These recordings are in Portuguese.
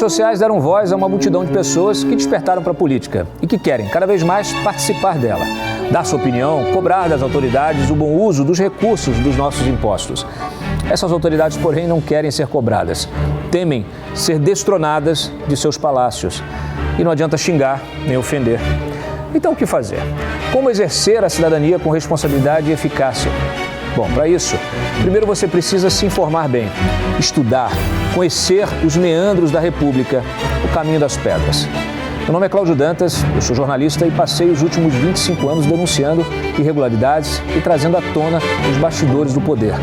redes sociais deram voz a uma multidão de pessoas que despertaram para a política e que querem cada vez mais participar dela, dar sua opinião, cobrar das autoridades o bom uso dos recursos dos nossos impostos. Essas autoridades, porém, não querem ser cobradas, temem ser destronadas de seus palácios. E não adianta xingar nem ofender. Então, o que fazer? Como exercer a cidadania com responsabilidade e eficácia? Bom, para isso, primeiro você precisa se informar bem, estudar, conhecer os meandros da República, o caminho das pedras. Meu nome é Cláudio Dantas, eu sou jornalista e passei os últimos 25 anos denunciando irregularidades e trazendo à tona os bastidores do poder.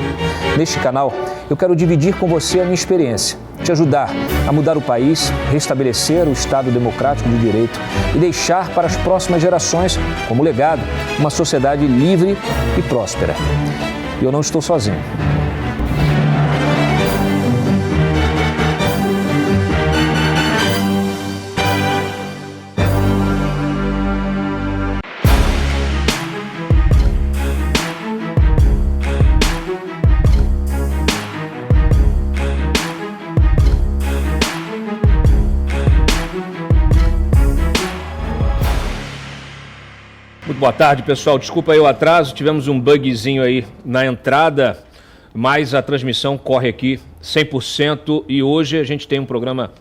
Neste canal, eu quero dividir com você a minha experiência, te ajudar a mudar o país, restabelecer o Estado democrático de direito e deixar para as próximas gerações, como legado, uma sociedade livre e próspera. E eu não estou sozinho. Muito boa tarde, pessoal. Desculpa aí o atraso, tivemos um bugzinho aí na entrada, mas a transmissão corre aqui 100% e hoje a gente tem um programa,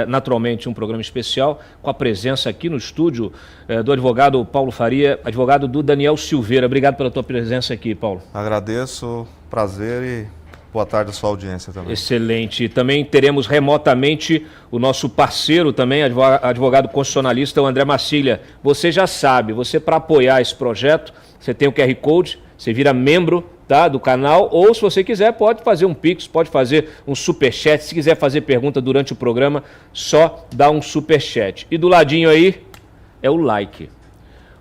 naturalmente um programa especial, com a presença aqui no estúdio do advogado Paulo Faria, advogado do Daniel Silveira. Obrigado pela tua presença aqui, Paulo. Agradeço, prazer e boa tarde à sua audiência também. Excelente. Também teremos remotamente o nosso parceiro também, advogado constitucionalista, o André Massiglia. Você já sabe, você para apoiar esse projeto, você tem o QR Code, você vira membro, tá, do canal, ou se você quiser pode fazer um Pix, pode fazer um Superchat, se quiser fazer pergunta durante o programa, só dá um Superchat. E do ladinho aí é o like.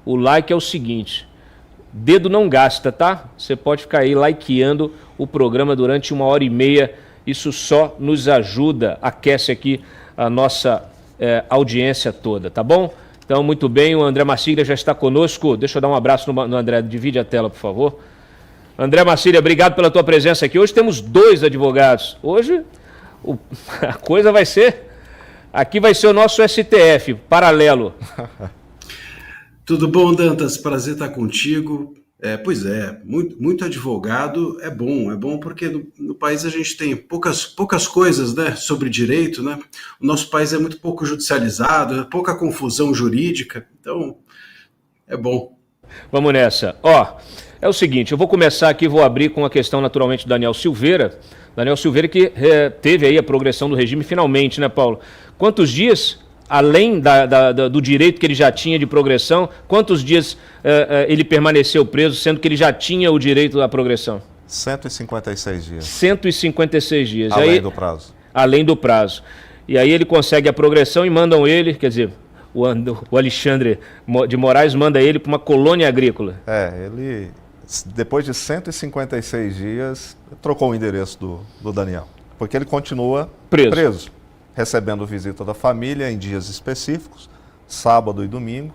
O like é o seguinte, dedo não gasta, tá? Você pode ficar aí likeando o programa durante 1h30, isso só nos ajuda, aquece aqui a nossa audiência toda, tá bom? Então, muito bem, o André Massiglia já está conosco, deixa eu dar um abraço no André, divide a tela, por favor. André Massiglia, obrigado pela tua presença aqui, hoje temos 2 advogados, hoje a coisa vai ser, aqui vai ser o nosso STF, paralelo. Tudo bom, Dantas? Prazer estar contigo. Pois é, muito advogado é bom porque no país a gente tem poucas coisas, né, sobre direito, né? O nosso país é muito pouco judicializado, pouca confusão jurídica, então é bom. Vamos nessa. É o seguinte, eu vou começar aqui, vou abrir com a questão naturalmente do Daniel Silveira. Daniel Silveira que teve aí a progressão do regime finalmente, né, Paulo? Quantos dias... Além do direito que ele já tinha de progressão, quantos dias ele permaneceu preso, sendo que ele já tinha o direito à progressão? 156 dias. 156 dias. Além do prazo. Além do prazo. E aí ele consegue a progressão e mandam ele, quer dizer, o Alexandre de Moraes manda ele para uma colônia agrícola. Ele, depois de 156 dias, trocou o endereço do Daniel, porque ele continua preso. Recebendo visita da família em dias específicos, sábado e domingo,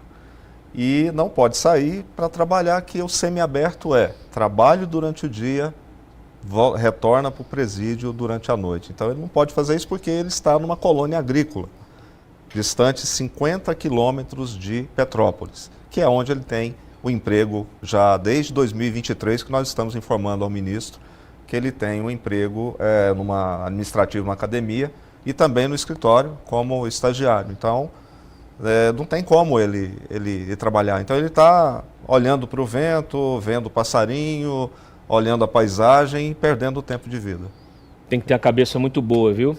e não pode sair para trabalhar, que o semiaberto trabalho durante o dia, retorna para o presídio durante a noite. Então ele não pode fazer isso porque ele está numa colônia agrícola, distante 50 quilômetros de Petrópolis, que é onde ele tem o emprego já desde 2023, que nós estamos informando ao ministro que ele tem um emprego administrativo na academia, e também no escritório como estagiário. Então, não tem como ele trabalhar. Então, ele está olhando para o vento, vendo o passarinho, olhando a paisagem e perdendo o tempo de vida. Tem que ter a cabeça muito boa, viu?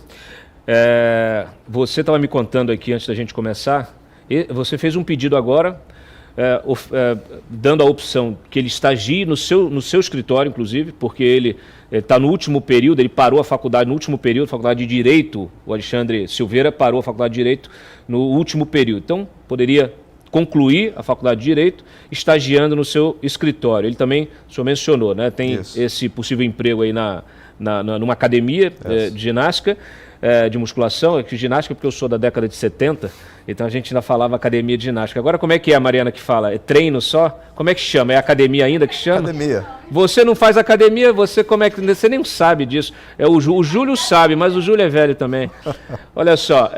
Você estava me contando aqui antes da gente começar, você fez um pedido agora, dando a opção que ele estagie no seu escritório, inclusive, porque ele está no último período, ele parou a faculdade no último período, faculdade de Direito, o Alexandre Silveira parou a faculdade de Direito no último período. Então, poderia concluir a faculdade de Direito estagiando no seu escritório. Ele também, o senhor mencionou, né? Tem esse possível emprego aí numa academia de ginástica, de musculação, de ginástica porque eu sou da década de 70, então a gente ainda falava academia de ginástica. Agora como é que é a Mariana que fala? É treino só? Como é que chama? É academia ainda que chama? Academia. Você não faz academia, você nem sabe disso. O Júlio sabe, mas o Júlio é velho também. Olha só,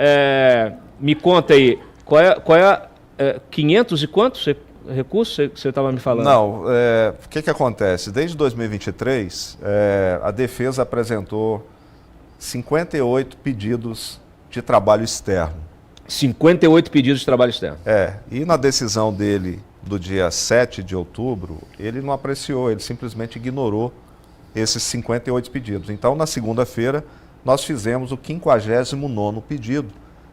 me conta aí, qual é 500 e quantos recursos você estava me falando? Não, o que acontece? Desde 2023, a defesa apresentou 58 pedidos de trabalho externo. 58 pedidos de trabalho externo. E na decisão dele do dia 7 de outubro, ele não apreciou, ele simplesmente ignorou esses 58 pedidos. Então, na segunda-feira, nós fizemos o 59º pedido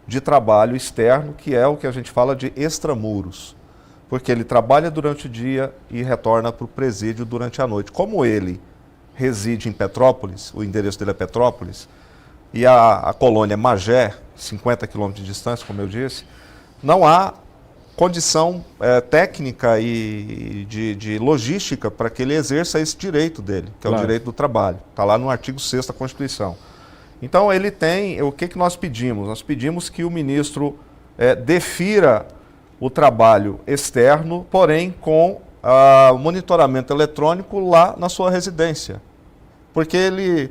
de trabalho externo, que é o que a gente fala de extramuros, porque ele trabalha durante o dia e retorna para o presídio durante a noite. Como ele reside em Petrópolis, o endereço dele é Petrópolis, e a colônia Magé, 50 quilômetros de distância, como eu disse, não há condição técnica e de logística para que ele exerça esse direito dele, que é o direito do trabalho. Está lá no artigo 6º da Constituição. Então ele tem, o que nós pedimos? Nós pedimos que o ministro defira o trabalho externo, porém com monitoramento eletrônico lá na sua residência. Porque ele,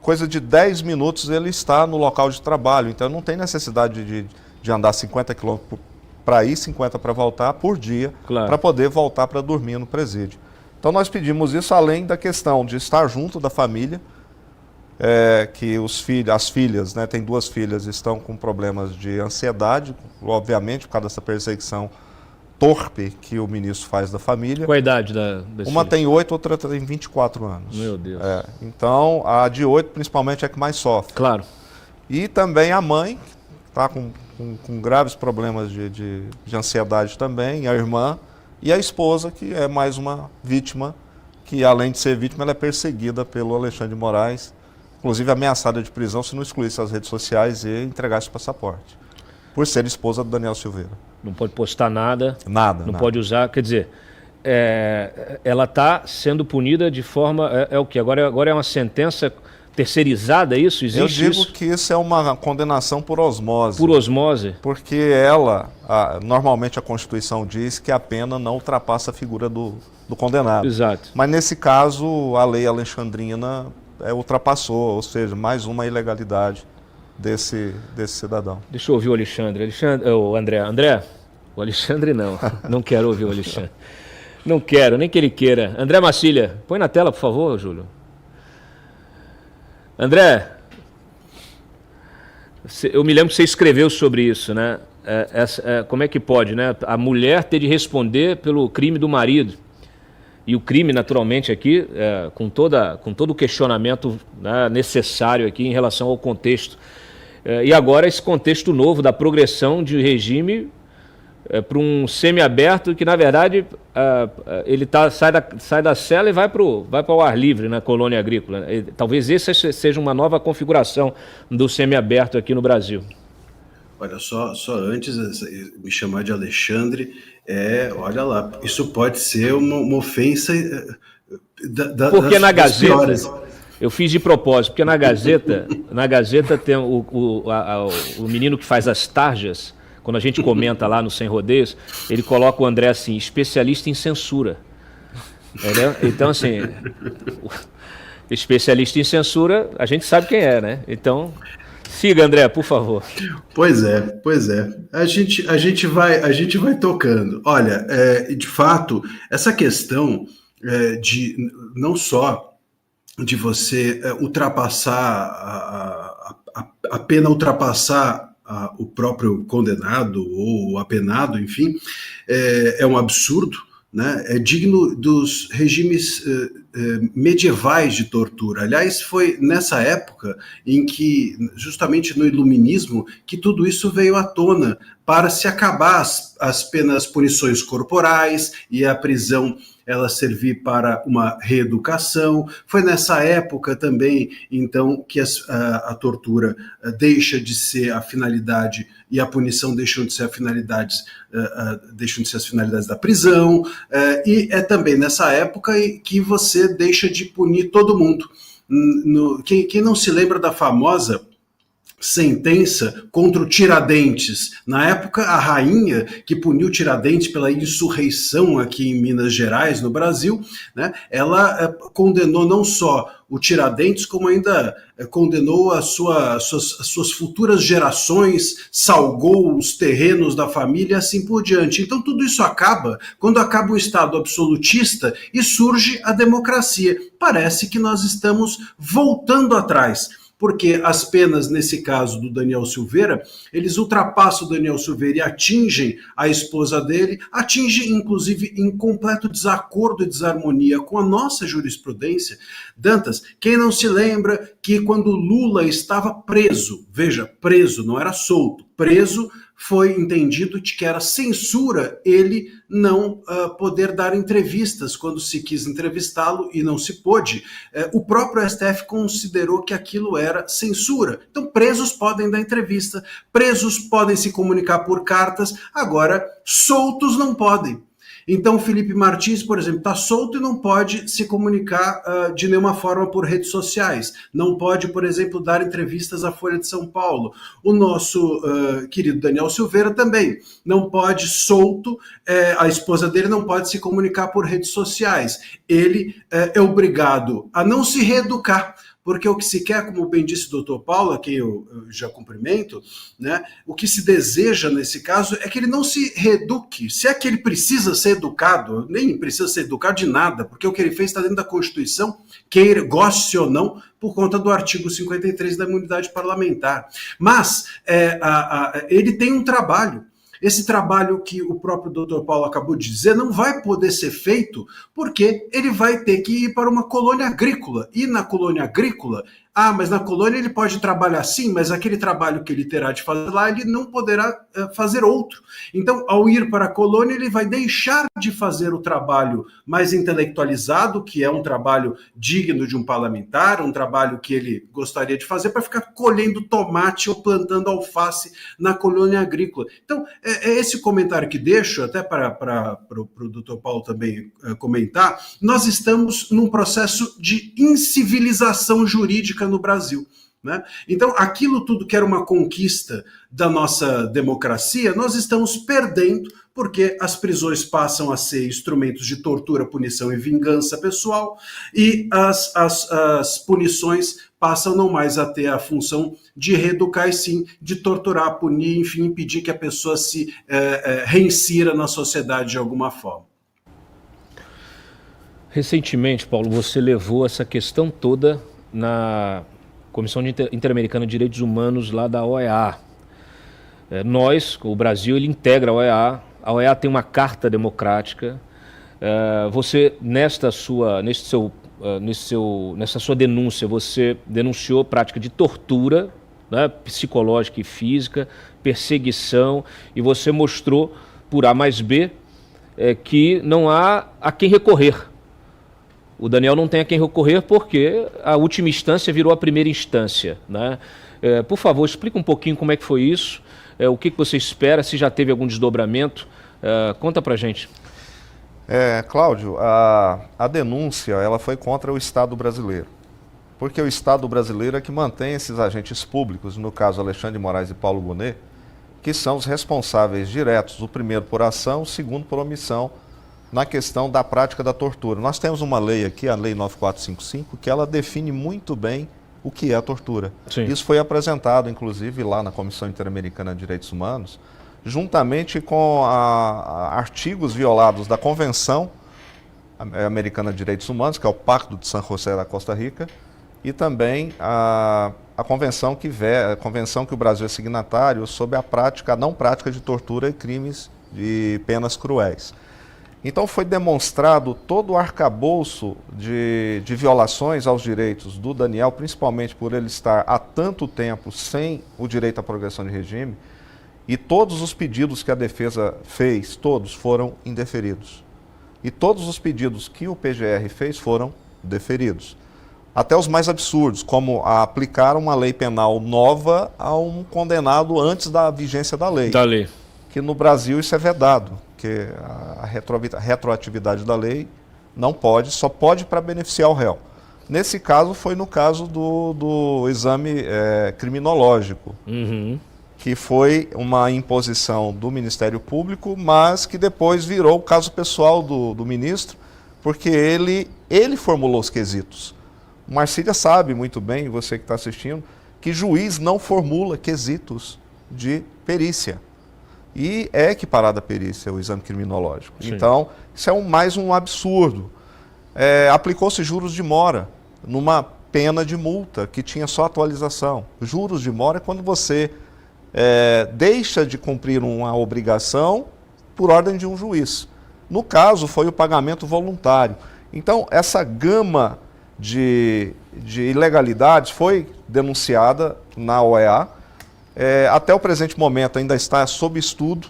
coisa de 10 minutos, ele está no local de trabalho, então não tem necessidade de andar 50 quilômetros para ir, 50 para voltar por dia, para poder voltar para dormir no presídio. Então nós pedimos isso além da questão de estar junto da família, que as filhas, né, tem 2 filhas, estão com problemas de ansiedade, obviamente por causa dessa perseguição torpe que o ministro faz da família. Qual a idade Uma tem 8, outra tem 24 anos. Meu Deus. Então, a de 8 principalmente é que mais sofre. Claro. E também a mãe, que está com graves problemas de ansiedade também, a irmã, e a esposa, que é mais uma vítima, que além de ser vítima, ela é perseguida pelo Alexandre de Moraes, inclusive ameaçada de prisão se não excluísse as redes sociais e entregasse o passaporte, por ser esposa do Daniel Silveira. Não pode postar nada. Nada. Não pode usar, quer dizer, ela está sendo punida de forma, o quê? Agora é uma sentença terceirizada, isso? Existe Eu digo que isso é uma condenação por osmose. Por osmose? Porque ela, normalmente a Constituição diz que a pena não ultrapassa a figura do condenado. Exato. Mas nesse caso, a lei alexandrina ultrapassou, ou seja, mais uma ilegalidade desse cidadão. Deixa eu ouvir o Alexandre. O André, o Alexandre não quero ouvir o Alexandre. Não quero, nem que ele queira. André Macília, põe na tela, por favor, Júlio. André, eu me lembro que você escreveu sobre isso, né? Como é que pode, né? A mulher ter de responder pelo crime do marido. E o crime, naturalmente, aqui, com todo o questionamento, né, necessário aqui em relação ao contexto. E agora esse contexto novo da progressão de regime para um semiaberto que, na verdade, ele sai da cela e vai para o ar livre na colônia agrícola. Talvez essa seja uma nova configuração do semiaberto aqui no Brasil. Olha, só antes me chamar de Alexandre, olha lá, isso pode ser uma ofensa porque na Gazeta, eu fiz de propósito, porque na Gazeta tem o menino que faz as tarjas. Quando a gente comenta lá no Sem Rodeios, ele coloca o André assim, especialista em censura. Entendeu? Então, assim, especialista em censura, a gente sabe quem é, né? Então, siga, André, por favor. Pois é. A gente vai tocando. Olha, de fato, essa questão de não só de você ultrapassar a pena ultrapassar o próprio condenado ou apenado, enfim, é um absurdo, né? É digno dos regimes medievais de tortura. Aliás, foi nessa época em que, justamente no iluminismo, que tudo isso veio à tona para se acabar as punições corporais e a prisão ela servir para uma reeducação. Foi nessa época também, então, que a tortura deixa de ser a finalidade e a punição deixam de ser as finalidades da prisão. E é também nessa época que você deixa de punir todo mundo. Quem não se lembra da famosa sentença contra o Tiradentes? Na época, a rainha que puniu Tiradentes pela insurreição aqui em Minas Gerais, no Brasil, né, ela condenou não só o Tiradentes, como ainda condenou as suas futuras gerações, salgou os terrenos da família e assim por diante. Então tudo isso acaba quando acaba o Estado absolutista e surge a democracia. Parece que nós estamos voltando atrás, porque as penas, nesse caso do Daniel Silveira, eles ultrapassam o Daniel Silveira e atingem a esposa dele, atingem inclusive em completo desacordo e desarmonia com a nossa jurisprudência. Dantas, quem não se lembra que quando Lula estava preso, veja, preso, não era solto, preso, foi entendido de que era censura ele não poder dar entrevistas quando se quis entrevistá-lo e não se pôde. O próprio STF considerou que aquilo era censura. Então, presos podem dar entrevista, presos podem se comunicar por cartas, agora, soltos não podem. Então, Felipe Martins, por exemplo, está solto e não pode se comunicar de nenhuma forma por redes sociais. Não pode, por exemplo, dar entrevistas à Folha de São Paulo. O nosso querido Daniel Silveira também não pode, solto, a esposa dele não pode se comunicar por redes sociais. Ele é obrigado a não se reeducar, porque o que se quer, como bem disse o doutor Paulo, a quem eu já cumprimento, né, o que se deseja nesse caso é que ele não se reeduque. Se é que ele precisa ser educado, nem precisa ser educado de nada, porque o que ele fez está dentro da Constituição, queira, goste ou não, por conta do artigo 53 da imunidade parlamentar. Mas ele tem um trabalho. Esse trabalho que o próprio Dr. Paulo acabou de dizer não vai poder ser feito porque ele vai ter que ir para uma colônia agrícola. E na colônia agrícola, mas na colônia ele pode trabalhar sim, mas aquele trabalho que ele terá de fazer lá, ele não poderá fazer outro. Então, ao ir para a colônia, ele vai deixar de fazer o trabalho mais intelectualizado, que é um trabalho digno de um parlamentar, um trabalho que ele gostaria de fazer, para ficar colhendo tomate ou plantando alface na colônia agrícola. Então, é esse comentário que deixo, até para o doutor Paulo também comentar, nós estamos num processo de incivilização jurídica no Brasil, né? Então, aquilo tudo que era uma conquista da nossa democracia, nós estamos perdendo, porque as prisões passam a ser instrumentos de tortura, punição e vingança pessoal, e as punições passam não mais a ter a função de reeducar, e sim de torturar, punir, enfim, impedir que a pessoa se reinsira na sociedade de alguma forma. Recentemente, Paulo, você levou essa questão toda na Comissão Interamericana de Direitos Humanos lá da OEA. Nós, o Brasil, ele integra a OEA tem uma carta democrática. Você, nessa sua denúncia, você denunciou prática de tortura, né, psicológica e física, perseguição, e você mostrou, por A mais B, que não há a quem recorrer. O Daniel não tem a quem recorrer porque a última instância virou a primeira instância, né? Por favor, explica um pouquinho como é que foi isso, o que você espera, se já teve algum desdobramento. Conta pra gente. Cláudio, a denúncia ela foi contra o Estado brasileiro, porque o Estado brasileiro é que mantém esses agentes públicos, no caso Alexandre de Moraes e Paulo Gonet, que são os responsáveis diretos, o primeiro por ação, o segundo por omissão, na questão da prática da tortura. Nós temos uma lei aqui, a Lei 9455, que ela define muito bem o que é a tortura. Sim. Isso foi apresentado, inclusive, lá na Comissão Interamericana de Direitos Humanos, juntamente com artigos violados da Convenção Americana de Direitos Humanos, que é o Pacto de San José da Costa Rica, e também a convenção que o Brasil é signatário sobre a não prática de tortura e crimes de penas cruéis. Então foi demonstrado todo o arcabouço de violações aos direitos do Daniel, principalmente por ele estar há tanto tempo sem o direito à progressão de regime, e todos os pedidos que a defesa fez, todos foram indeferidos. E todos os pedidos que o PGR fez foram deferidos. Até os mais absurdos, como aplicar uma lei penal nova a um condenado antes da vigência da lei. Que no Brasil isso é vedado, que a retroatividade da lei não pode, só pode para beneficiar o réu. Nesse caso, foi no caso do exame criminológico, que foi uma imposição do Ministério Público, mas que depois virou o caso pessoal do ministro, porque ele formulou os quesitos. O Marcília sabe muito bem, você que está assistindo, que juiz não formula quesitos de perícia. E é equiparada a perícia, o exame criminológico. Sim. Então, isso é mais um absurdo. Aplicou-se juros de mora numa pena de multa que tinha só atualização. Juros de mora é quando você deixa de cumprir uma obrigação por ordem de um juiz. No caso, foi o pagamento voluntário. Então, essa gama de ilegalidades foi denunciada na OEA. Até o presente momento ainda está sob estudo,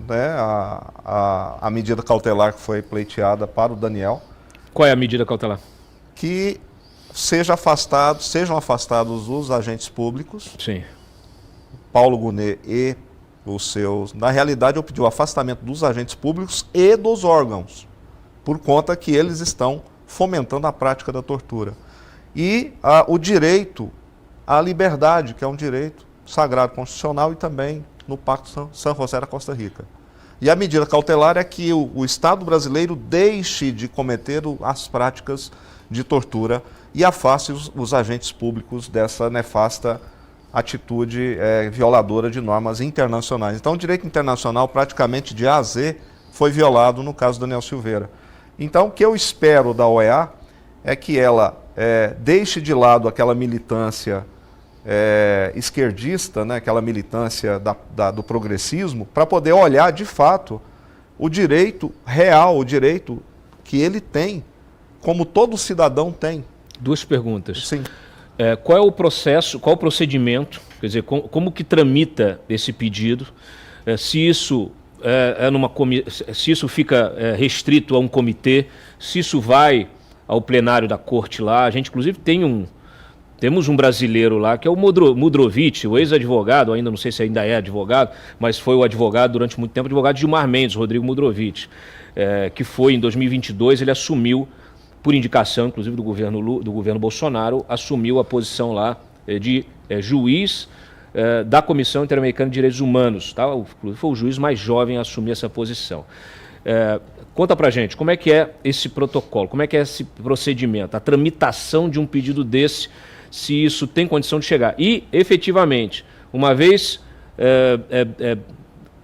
né, a medida cautelar que foi pleiteada para o Daniel. Qual é a medida cautelar? Que sejam afastados os agentes públicos. Sim. Paulo Gonet e os seus... Na realidade, eu pedi o afastamento dos agentes públicos e dos órgãos, por conta que eles estão fomentando a prática da tortura. E o direito à liberdade, que é um direito sagrado constitucional e também no Pacto San José da Costa Rica. E a medida cautelar é que o Estado brasileiro deixe de cometer as práticas de tortura e afaste os agentes públicos dessa nefasta atitude violadora de normas internacionais. Então, o direito internacional, praticamente de A a Z, foi violado no caso do Daniel Silveira. Então, o que eu espero da OEA é que ela deixe de lado aquela militância esquerdista, né, aquela militância do progressismo, para poder olhar, de fato, o direito real, o direito que ele tem, como todo cidadão tem. Duas perguntas. Sim. Qual é o processo, qual o procedimento, quer dizer, como que tramita esse pedido, se isso se isso fica restrito a um comitê, se isso vai ao plenário da corte lá. A gente, inclusive, temos um brasileiro lá, que é o Mudrovich, o ex-advogado, ainda não sei se ainda é advogado, mas foi o advogado durante muito tempo, advogado de Gilmar Mendes, Rodrigo Mudrovich, que foi, em 2022, ele assumiu, por indicação, inclusive, do governo Bolsonaro, assumiu a posição lá de juiz da Comissão Interamericana de Direitos Humanos. Tá? Foi o juiz mais jovem a assumir essa posição. Conta pra gente, como é que é esse protocolo, como é que é esse procedimento, a tramitação de um pedido desse, se isso tem condição de chegar. E, efetivamente, uma vez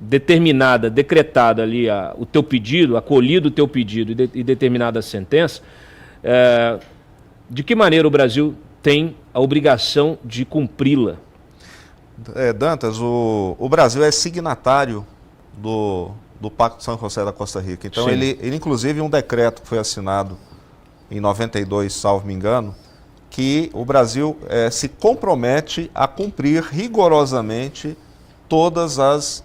determinada, decretada ali o teu pedido, acolhido o teu pedido e determinada a sentença, de que maneira o Brasil tem a obrigação de cumpri-la? Dantas, o Brasil é signatário do Pacto San José da Costa Rica. Então, ele inclusive, um decreto que foi assinado em 92, salvo me engano, que o Brasil se compromete a cumprir rigorosamente todas as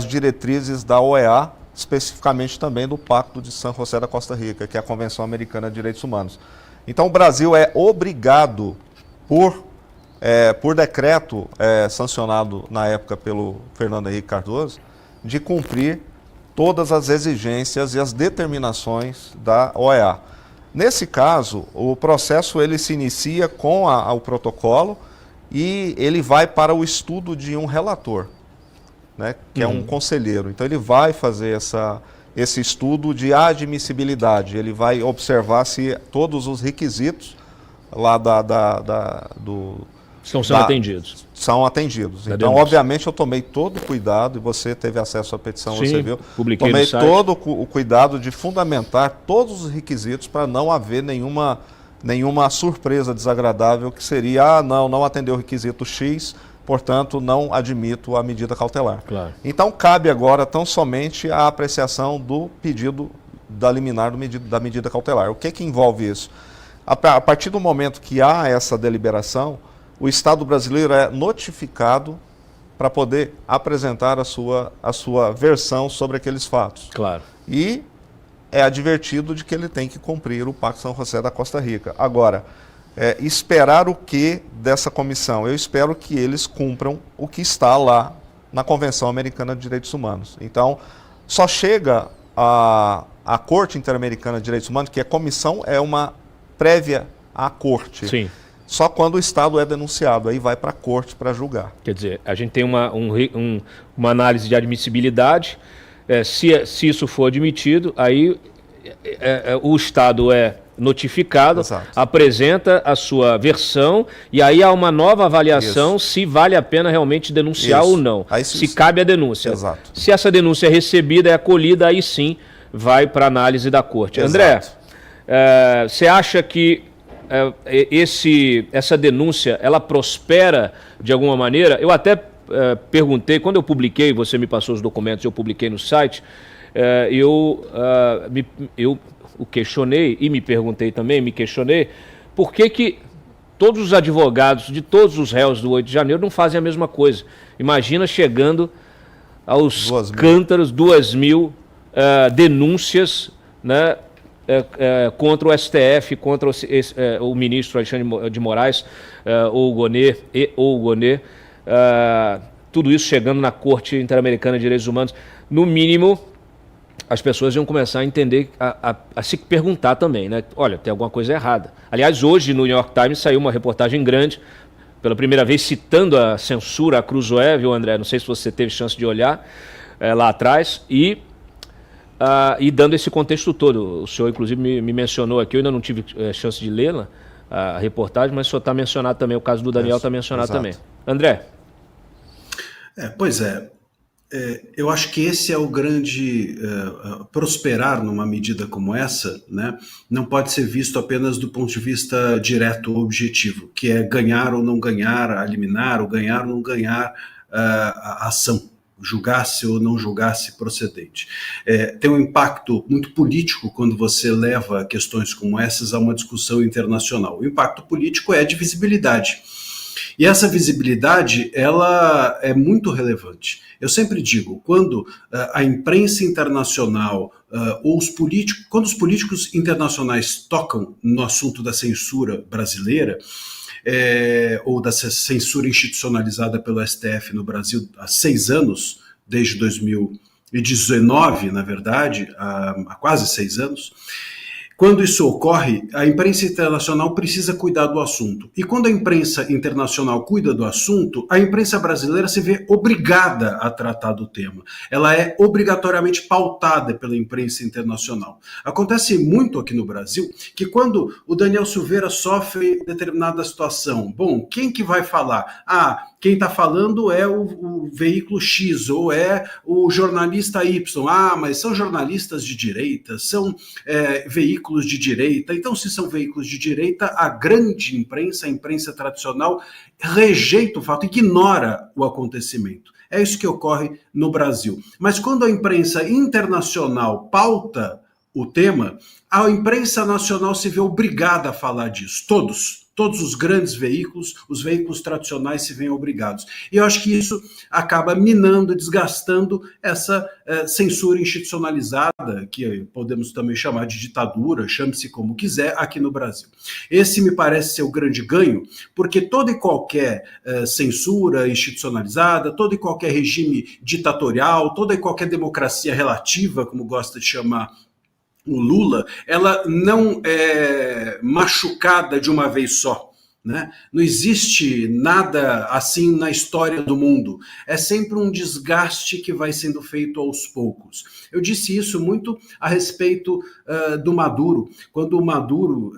diretrizes da OEA, especificamente também do Pacto de San José da Costa Rica, que é a Convenção Americana de Direitos Humanos. Então, o Brasil é obrigado, por decreto sancionado na época pelo Fernando Henrique Cardoso, de cumprir todas as exigências e as determinações da OEA. Nesse caso, o processo ele se inicia com o protocolo e ele vai para o estudo de um relator, né, que é um conselheiro. Então, ele vai fazer esse estudo de admissibilidade, ele vai observar se todos os requisitos lá estão sendo atendidos. São atendidos. Então, obviamente, eu tomei todo o cuidado, e você teve acesso à petição, sim, você viu. Publiquei tomei no site. todo o cuidado de fundamentar todos os requisitos para não haver nenhuma surpresa desagradável que seria, não atendeu o requisito X, portanto, não admito a medida cautelar. Claro. Então, cabe agora tão somente a apreciação do pedido da liminar da medida cautelar. O que envolve isso? A partir do momento que há essa deliberação, o Estado brasileiro é notificado para poder apresentar a sua versão sobre aqueles fatos. Claro. E é advertido de que ele tem que cumprir o Pacto San José da Costa Rica. Agora, esperar o que dessa comissão? Eu espero que eles cumpram o que está lá na Convenção Americana de Direitos Humanos. Então, só chega a Corte Interamericana de Direitos Humanos, que a comissão é uma prévia à corte. Sim. Só quando o Estado é denunciado, aí vai para a corte para julgar. Quer dizer, a gente tem uma análise de admissibilidade, se isso for admitido, aí o Estado é notificado, Exato. apresenta a sua versão e aí há uma nova avaliação se vale a pena realmente denunciar ou não, aí, se cabe a denúncia. Exato. Se essa denúncia é recebida, é acolhida, aí sim vai para análise da corte. Exato. André, você acha que essa denúncia, ela prospera de alguma maneira? Eu até perguntei, quando eu publiquei, você me passou os documentos, eu publiquei no site, eu o questionei e me questionei, por que todos os advogados de todos os réus do 8 de janeiro não fazem a mesma coisa? Imagina chegando aos cântaros 2.000 denúncias, né, contra o STF, contra o ministro Alexandre de Moraes, ou o Gonê, tudo isso chegando na Corte Interamericana de Direitos Humanos. No mínimo, as pessoas iam começar a entender, a se perguntar também, né? Olha, tem alguma coisa errada. Aliás, hoje no New York Times saiu uma reportagem grande, pela primeira vez citando a censura a Cruzoé, viu, André? Não sei se você teve chance de olhar lá atrás, e dando esse contexto todo. O senhor, inclusive, me mencionou aqui, eu ainda não tive chance de lê-la, a reportagem, mas o senhor está mencionado também, o caso do Daniel está mencionado também. André? Pois é. Eu acho que esse é o grande prosperar numa medida como essa, né? Não pode ser visto apenas do ponto de vista direto ou objetivo, que é ganhar ou não ganhar a liminar, ou ganhar ou não ganhar a ação, julgar-se ou não julgar-se procedente. Tem um impacto muito político quando você leva questões como essas a uma discussão internacional. O impacto político é de visibilidade. E essa visibilidade, ela é muito relevante. Eu sempre digo, quando a imprensa internacional ou quando os políticos internacionais tocam no assunto da censura brasileira, ou da censura institucionalizada pelo STF no Brasil há 6 anos, desde 2019, na verdade, há quase 6 anos, quando isso ocorre, a imprensa internacional precisa cuidar do assunto. E quando a imprensa internacional cuida do assunto, a imprensa brasileira se vê obrigada a tratar do tema. Ela é obrigatoriamente pautada pela imprensa internacional. Acontece muito aqui no Brasil que quando o Daniel Silveira sofre determinada situação, bom, quem que vai falar? Quem está falando é o veículo X ou é o jornalista Y. Mas são jornalistas de direita, são veículos de direita. Então, se são veículos de direita, a grande imprensa, a imprensa tradicional, rejeita o fato, ignora o acontecimento. É isso que ocorre no Brasil. Mas quando a imprensa internacional pauta o tema, a imprensa nacional se vê obrigada a falar disso. Todos os grandes veículos, os veículos tradicionais se veem obrigados. E eu acho que isso acaba minando, desgastando essa censura institucionalizada, que podemos também chamar de ditadura, chame-se como quiser, aqui no Brasil. Esse me parece ser o grande ganho, porque toda e qualquer censura institucionalizada, todo e qualquer regime ditatorial, toda e qualquer democracia relativa, como gosta de chamar o Lula, ela não é machucada de uma vez só, né? Não existe nada assim na história do mundo. É sempre um desgaste que vai sendo feito aos poucos. Eu disse isso muito a respeito do Maduro. Quando o Maduro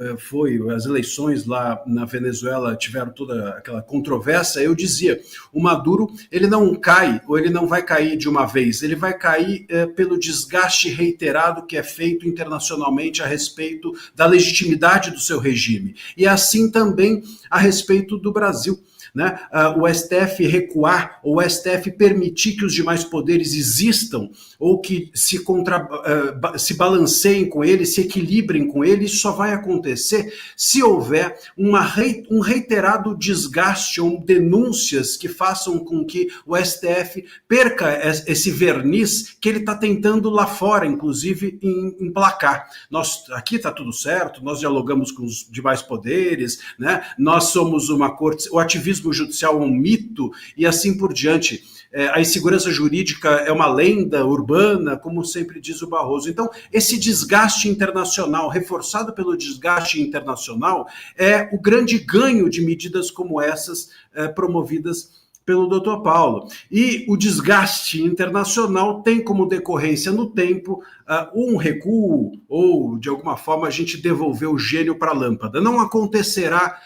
as eleições lá na Venezuela tiveram toda aquela controvérsia, eu dizia, o Maduro, ele não cai, ou ele não vai cair de uma vez, ele vai cair pelo desgaste reiterado que é feito internacionalmente a respeito da legitimidade do seu regime. E assim também a respeito do Brasil. Né? O STF recuar, ou o STF permitir que os demais poderes existam, ou que se balanceiem com ele, se equilibrem com ele, isso só vai acontecer se houver um reiterado desgaste ou denúncias que façam com que o STF perca esse verniz que ele está tentando lá fora, inclusive, emplacar. Aqui está tudo certo, nós dialogamos com os demais poderes, né? Nós somos uma corte, o ativismo judicial é um mito e assim por diante. a insegurança jurídica é uma lenda urbana, como sempre diz o Barroso. Então, esse desgaste internacional, reforçado pelo desgaste internacional, é o grande ganho de medidas como essas promovidas pelo Dr. Paulo. E o desgaste internacional tem como decorrência no tempo um recuo ou, de alguma forma, a gente devolver o gênio para a lâmpada. Não acontecerá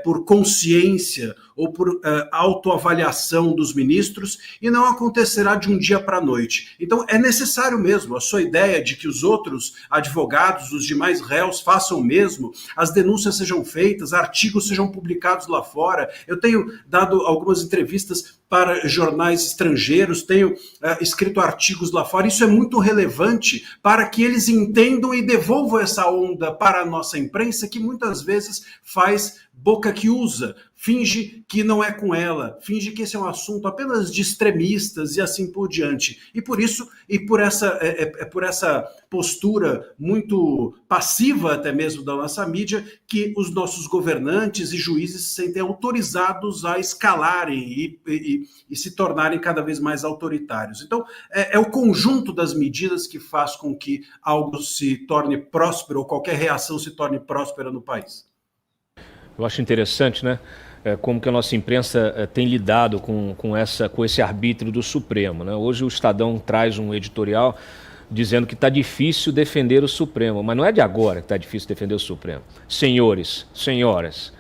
por consciência ou por autoavaliação dos ministros e não acontecerá de um dia para a noite. Então, é necessário mesmo a sua ideia de que os outros advogados, os demais réus façam o mesmo, as denúncias sejam feitas, artigos sejam publicados lá fora. Eu tenho dado algumas entrevistas para jornais estrangeiros, tenho escrito artigos lá fora. Isso é muito relevante para que eles entendam e devolvam essa onda para a nossa imprensa, que muitas vezes faz boca que usa, finge que não é com ela, finge que esse é um assunto apenas de extremistas e assim por diante. E por isso, e por essa postura muito passiva até mesmo da nossa mídia, que os nossos governantes e juízes se sentem autorizados a escalarem e se tornarem cada vez mais autoritários. Então, é o conjunto das medidas que faz com que algo se torne próspero, ou qualquer reação se torne próspera no país. Eu acho interessante, né? Como que a nossa imprensa tem lidado com esse arbítrio do Supremo, né? Hoje o Estadão traz um editorial dizendo que está difícil defender o Supremo, mas não é de agora que está difícil defender o Supremo. Senhores, senhoras,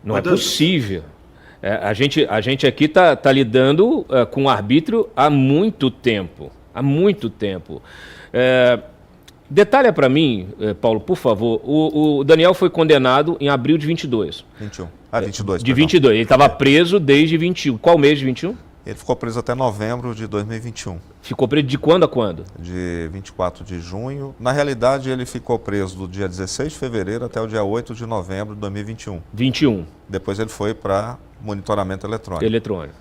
não é possível. A gente aqui está lidando com o arbítrio há muito tempo. Há muito tempo. Detalha para mim, Paulo, por favor, o Daniel foi condenado em abril de 22. 21. 22. De 22. Ele estava preso desde 21. Qual mês de 21? Ele ficou preso até novembro de 2021. Ficou preso de quando a quando? De 24 de junho. Na realidade, ele ficou preso do dia 16 de fevereiro até o dia 8 de novembro de 2021. 21. Depois ele foi para monitoramento eletrônico.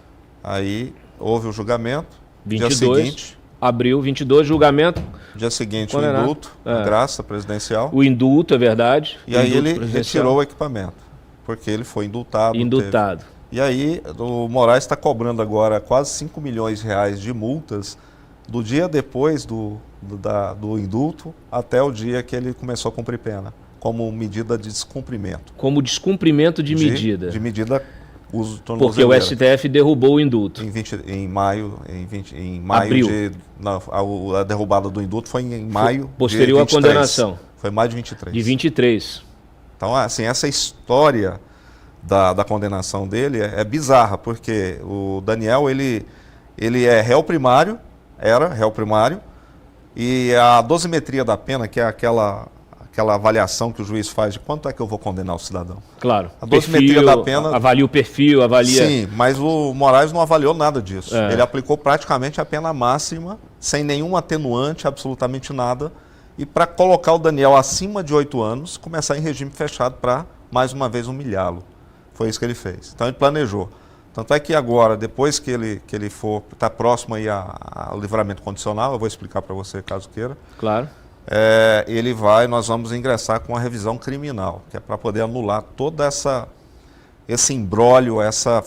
Aí houve o julgamento. 22. Dia seguinte... Abril 22, julgamento. Dia seguinte, condenado. O indulto, graça presidencial. O indulto, é verdade. E aí ele retirou o equipamento, porque ele foi indultado. Indultado. E aí o Moraes está cobrando agora quase 5 milhões de reais de multas do dia depois do indulto até o dia que ele começou a cumprir pena, como medida de descumprimento. Como descumprimento de medida. De medida uso porque o STF derrubou o indulto. Em maio a derrubada do indulto foi em maio. Posterior à condenação. Foi maio de 23. De 23. Então, assim, essa história da condenação dele é bizarra, porque o Daniel, ele é réu primário, era réu primário, e a dosimetria da pena, que é aquela avaliação que o juiz faz de quanto é que eu vou condenar o cidadão. Claro. A dosimetria da pena... Avalia o perfil, avalia... Sim, mas o Moraes não avaliou nada disso. Ele aplicou praticamente a pena máxima, sem nenhum atenuante, absolutamente nada, e para colocar o Daniel acima de 8 anos, começar em regime fechado para, mais uma vez, humilhá-lo. Foi isso que ele fez. Então ele planejou. Tanto é que agora, depois que ele for, está próximo aí ao livramento condicional, eu vou explicar para você caso queira. Claro. Nós vamos ingressar com a revisão criminal, que é para poder anular toda esse imbróglio, essa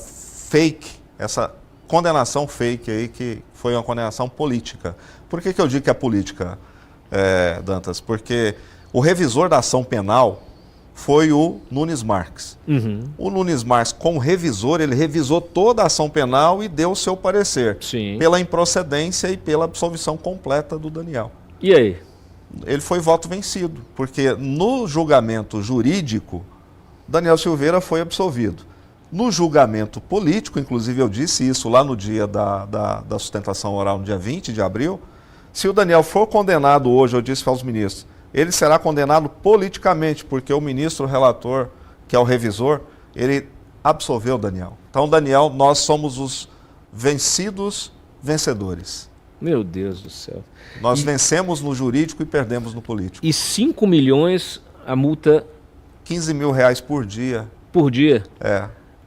condenação fake aí, que foi uma condenação política. Por que eu digo que é política, Dantas? Porque o revisor da ação penal foi o Nunes Marques. Uhum. O Nunes Marques, como revisor, ele revisou toda a ação penal e deu o seu parecer. Sim. Pela improcedência e pela absolvição completa do Daniel. E aí? Ele foi voto vencido, porque no julgamento jurídico, Daniel Silveira foi absolvido. No julgamento político, inclusive eu disse isso lá no dia da sustentação oral, no dia 20 de abril, se o Daniel for condenado hoje, eu disse aos ministros, ele será condenado politicamente, porque o ministro relator, que é o revisor, ele absolveu o Daniel. Então, Daniel, nós somos os vencedores. Meu Deus do céu. Nós vencemos no jurídico e perdemos no político. E 5 milhões a multa... 15 mil reais por dia. Por dia?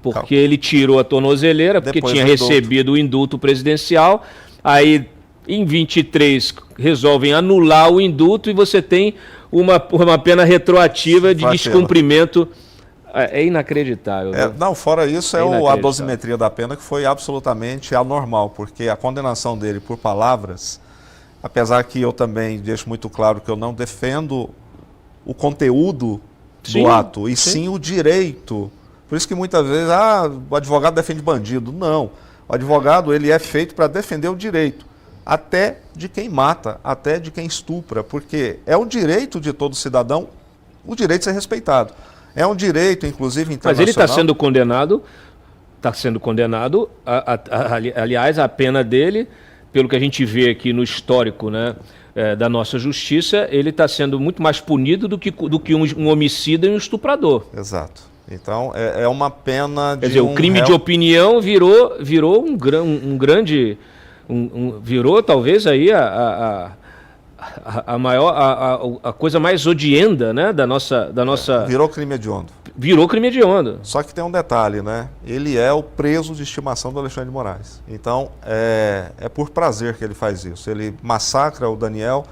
Porque ele tirou a tornozeleira, porque tinha recebido o indulto presidencial, aí em 23 resolvem anular o indulto e você tem uma pena retroativa de descumprimento É inacreditável. Não, fora isso, a dosimetria da pena que foi absolutamente anormal, porque a condenação dele por palavras, apesar que eu também deixo muito claro que eu não defendo o conteúdo do ato, e sim o direito. Por isso que muitas vezes, o advogado defende bandido. Não, o advogado ele é feito para defender o direito, até de quem mata, até de quem estupra, porque é um direito de todo cidadão o direito de ser respeitado. É um direito, inclusive, internacional. Mas ele está sendo condenado, aliás, a pena dele, pelo que a gente vê aqui no histórico, né, da nossa justiça, ele está sendo muito mais punido do que um homicida e um estuprador. Exato. Então, é uma pena de Quer dizer, o crime de opinião virou um grande... virou, talvez, aí a coisa mais odienda, né, da nossa... Virou crime hediondo. Virou crime hediondo. Só que tem um detalhe, né? Ele é o preso de estimação do Alexandre de Moraes. Então, é por prazer que ele faz isso. Ele massacra o Daniel.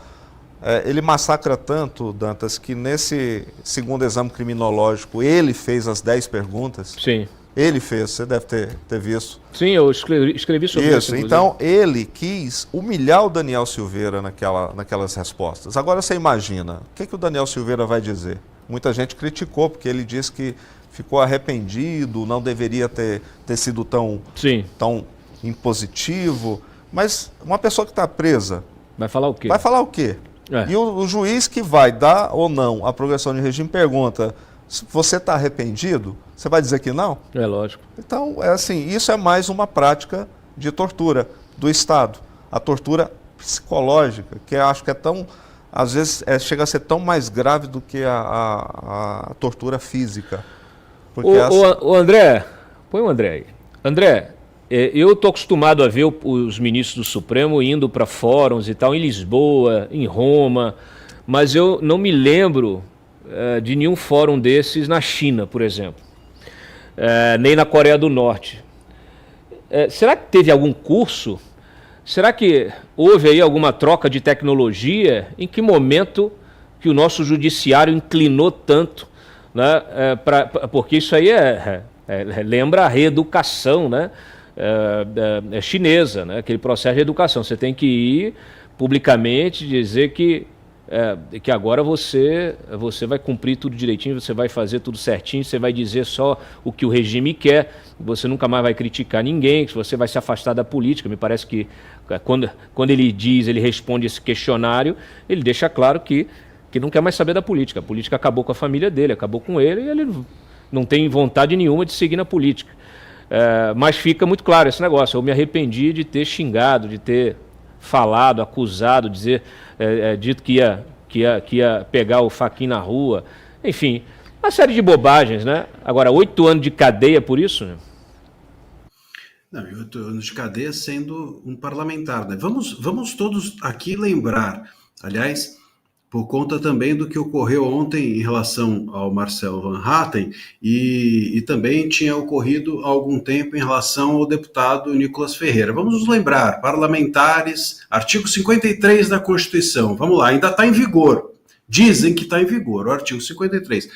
Ele massacra tanto, Dantas, que nesse segundo exame criminológico ele fez as 10 perguntas. Sim. Ele fez, você deve ter visto. Sim, eu escrevi sobre isso. Então ele quis humilhar o Daniel Silveira naquelas respostas. Agora você imagina, o que o Daniel Silveira vai dizer? Muita gente criticou, porque ele disse que ficou arrependido, não deveria ter sido tão impositivo. Mas uma pessoa que está presa... Vai falar o quê? Vai falar o quê? E o juiz que vai dar ou não a progressão de regime pergunta... Se você está arrependido, você vai dizer que não? É lógico. Então, isso é mais uma prática de tortura do Estado. A tortura psicológica, que eu acho que às vezes chega a ser tão mais grave do que a tortura física. O André, põe o André aí. André, eu estou acostumado a ver os ministros do Supremo indo para fóruns e tal, em Lisboa, em Roma, mas eu não me lembro... de nenhum fórum desses na China, por exemplo, nem na Coreia do Norte. Será que teve algum curso? Será que houve aí alguma troca de tecnologia? Em que momento que o nosso judiciário inclinou tanto, né, porque isso aí lembra a reeducação, né, chinesa, né, aquele processo de educação. Você tem que ir publicamente dizer que agora você vai cumprir tudo direitinho, você vai fazer tudo certinho, você vai dizer só o que o regime quer, você nunca mais vai criticar ninguém, você vai se afastar da política. Me parece que quando ele responde esse questionário, ele deixa claro que não quer mais saber da política. A política acabou com a família dele, acabou com ele, e ele não tem vontade nenhuma de seguir na política. Mas fica muito claro esse negócio: eu me arrependi de ter xingado, de ter falado, acusado, dito que ia pegar o Fachin na rua, enfim, uma série de bobagens, né? Agora, 8 anos de cadeia por isso, né? Não, 8 anos de cadeia sendo um parlamentar, né? Vamos todos aqui lembrar, aliás, por conta também do que ocorreu ontem em relação ao Marcel Van Hatten e também tinha ocorrido há algum tempo em relação ao deputado Nicolas Ferreira. Vamos nos lembrar, parlamentares, artigo 53 da Constituição, vamos lá, ainda está em vigor, dizem que está em vigor, o artigo 53.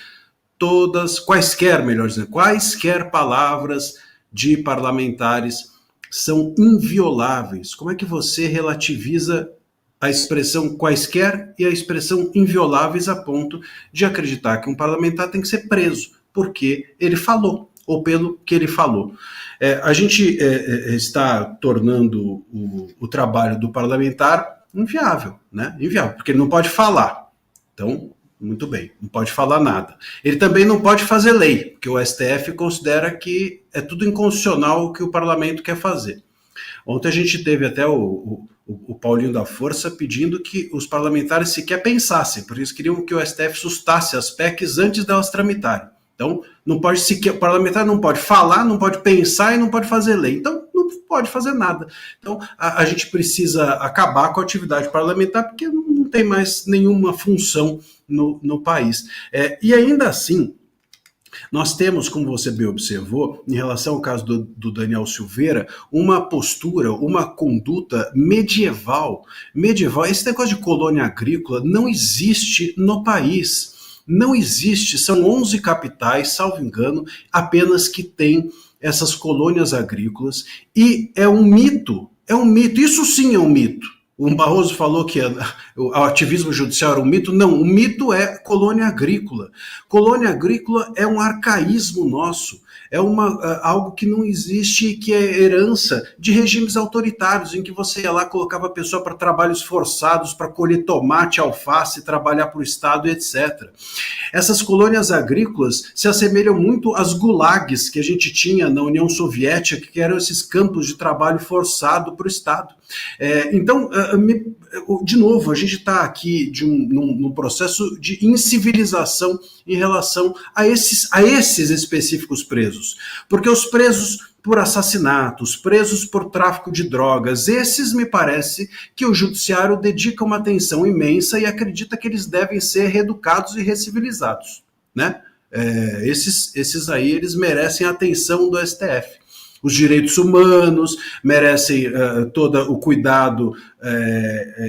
Quaisquer palavras de parlamentares são invioláveis. Como é que você relativiza a expressão quaisquer e a expressão invioláveis a ponto de acreditar que um parlamentar tem que ser preso porque ele falou, ou pelo que ele falou? A gente está tornando o trabalho do parlamentar inviável, né? Inviável, porque ele não pode falar. Então, muito bem, não pode falar nada. Ele também não pode fazer lei, porque o STF considera que é tudo inconstitucional o que o parlamento quer fazer. Ontem a gente teve até o Paulinho da Força pedindo que os parlamentares sequer pensassem, porque eles queriam que o STF sustasse as PECs antes delas tramitarem. Então, não pode sequer, o parlamentar não pode falar, não pode pensar e não pode fazer lei. Então, não pode fazer nada. Então, a gente precisa acabar com a atividade parlamentar, porque não tem mais nenhuma função no país. E ainda assim, nós temos, como você bem observou, em relação ao caso do Daniel Silveira, uma postura, uma conduta medieval. Esse negócio de colônia agrícola não existe no país. Não existe, são 11 capitais, salvo engano, apenas que tem essas colônias agrícolas, e é um mito, isso sim é um mito. O Barroso falou que o ativismo judicial era um mito. Não, o mito é colônia agrícola. Colônia agrícola é um arcaísmo nosso, é algo que não existe, que é herança de regimes autoritários, em que você ia lá, colocava a pessoa para trabalhos forçados, para colher tomate, alface, trabalhar para o Estado, etc. Essas colônias agrícolas se assemelham muito às gulags que a gente tinha na União Soviética, que eram esses campos de trabalho forçado para o Estado. Então, de novo, a gente está aqui num processo de incivilização em relação a esses específicos presos. Porque os presos por assassinatos, presos por tráfico de drogas, esses me parece que o judiciário dedica uma atenção imensa e acredita que eles devem ser reeducados e recivilizados, né? Esses aí, eles merecem a atenção do STF. Os direitos humanos merecem todo o cuidado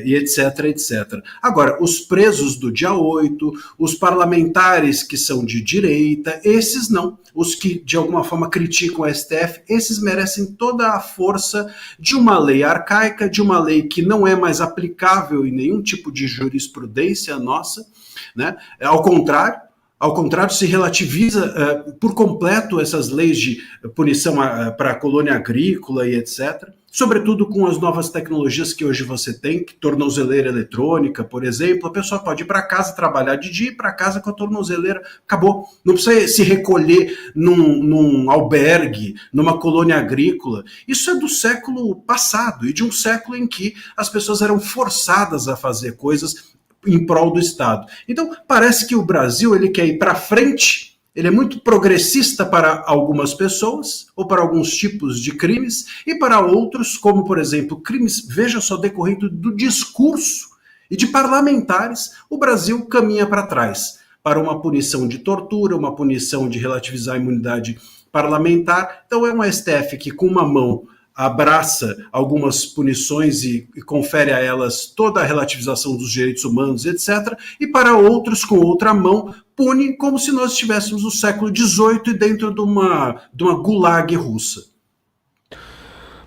e etc, etc. Agora, os presos do dia 8, os parlamentares que são de direita, esses não. Os que, de alguma forma, criticam o STF, esses merecem toda a força de uma lei arcaica, de uma lei que não é mais aplicável em nenhum tipo de jurisprudência nossa, né? Ao contrário, se relativiza por completo essas leis de punição para a colônia agrícola e etc., sobretudo com as novas tecnologias que hoje você tem, que tornozeleira eletrônica, por exemplo, a pessoa pode ir para casa trabalhar de dia, ir para casa com a tornozeleira, acabou. Não precisa se recolher num albergue, numa colônia agrícola. Isso é do século passado e de um século em que as pessoas eram forçadas a fazer coisas em prol do Estado. Então, parece que o Brasil ele quer ir para frente, ele é muito progressista para algumas pessoas, ou para alguns tipos de crimes, e para outros, como, por exemplo, crimes, veja só, decorrendo do discurso e de parlamentares, o Brasil caminha para trás, para uma punição de tortura, uma punição de relativizar a imunidade parlamentar. Então, é um STF que, com uma mão, abraça algumas punições e confere a elas toda a relativização dos direitos humanos, etc., e para outros, com outra mão, pune como se nós estivéssemos no século XVIII e dentro de uma gulag russa.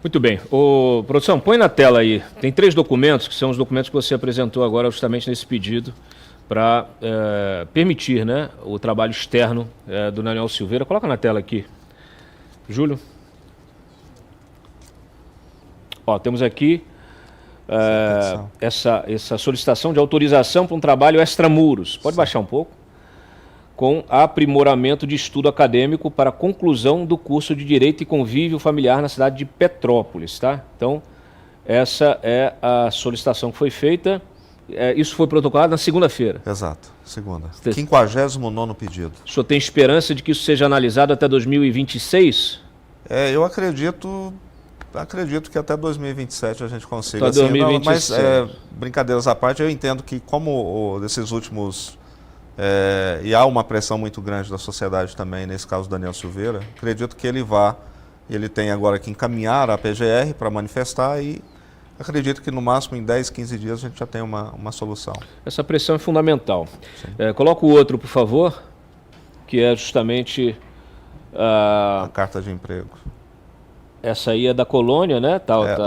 Muito bem. Produção, põe na tela aí. Tem 3 documentos, que são os documentos que você apresentou agora justamente nesse pedido para permitir, né, o trabalho externo do Daniel Silveira. Coloca na tela aqui. Júlio. Temos aqui essa solicitação de autorização para um trabalho extramuros. Pode baixar um pouco? Com aprimoramento de estudo acadêmico para conclusão do curso de Direito e Convívio Familiar na cidade de Petrópolis, tá? Então, essa é a solicitação que foi feita. Isso foi protocolado na segunda-feira. Exato, segunda. 59º pedido. O senhor tem esperança de que isso seja analisado até 2026? Eu acredito que até 2027 a gente consiga. Até 2027. Mas, brincadeiras à parte, eu entendo que como desses últimos... e há uma pressão muito grande da sociedade também, nesse caso do Daniel Silveira, acredito que ele tem agora que encaminhar a PGR para manifestar e acredito que no máximo em 10, 15 dias a gente já tem uma solução. Essa pressão é fundamental. Coloca o outro, por favor, que é justamente... a carta de emprego. Essa aí é da colônia, né?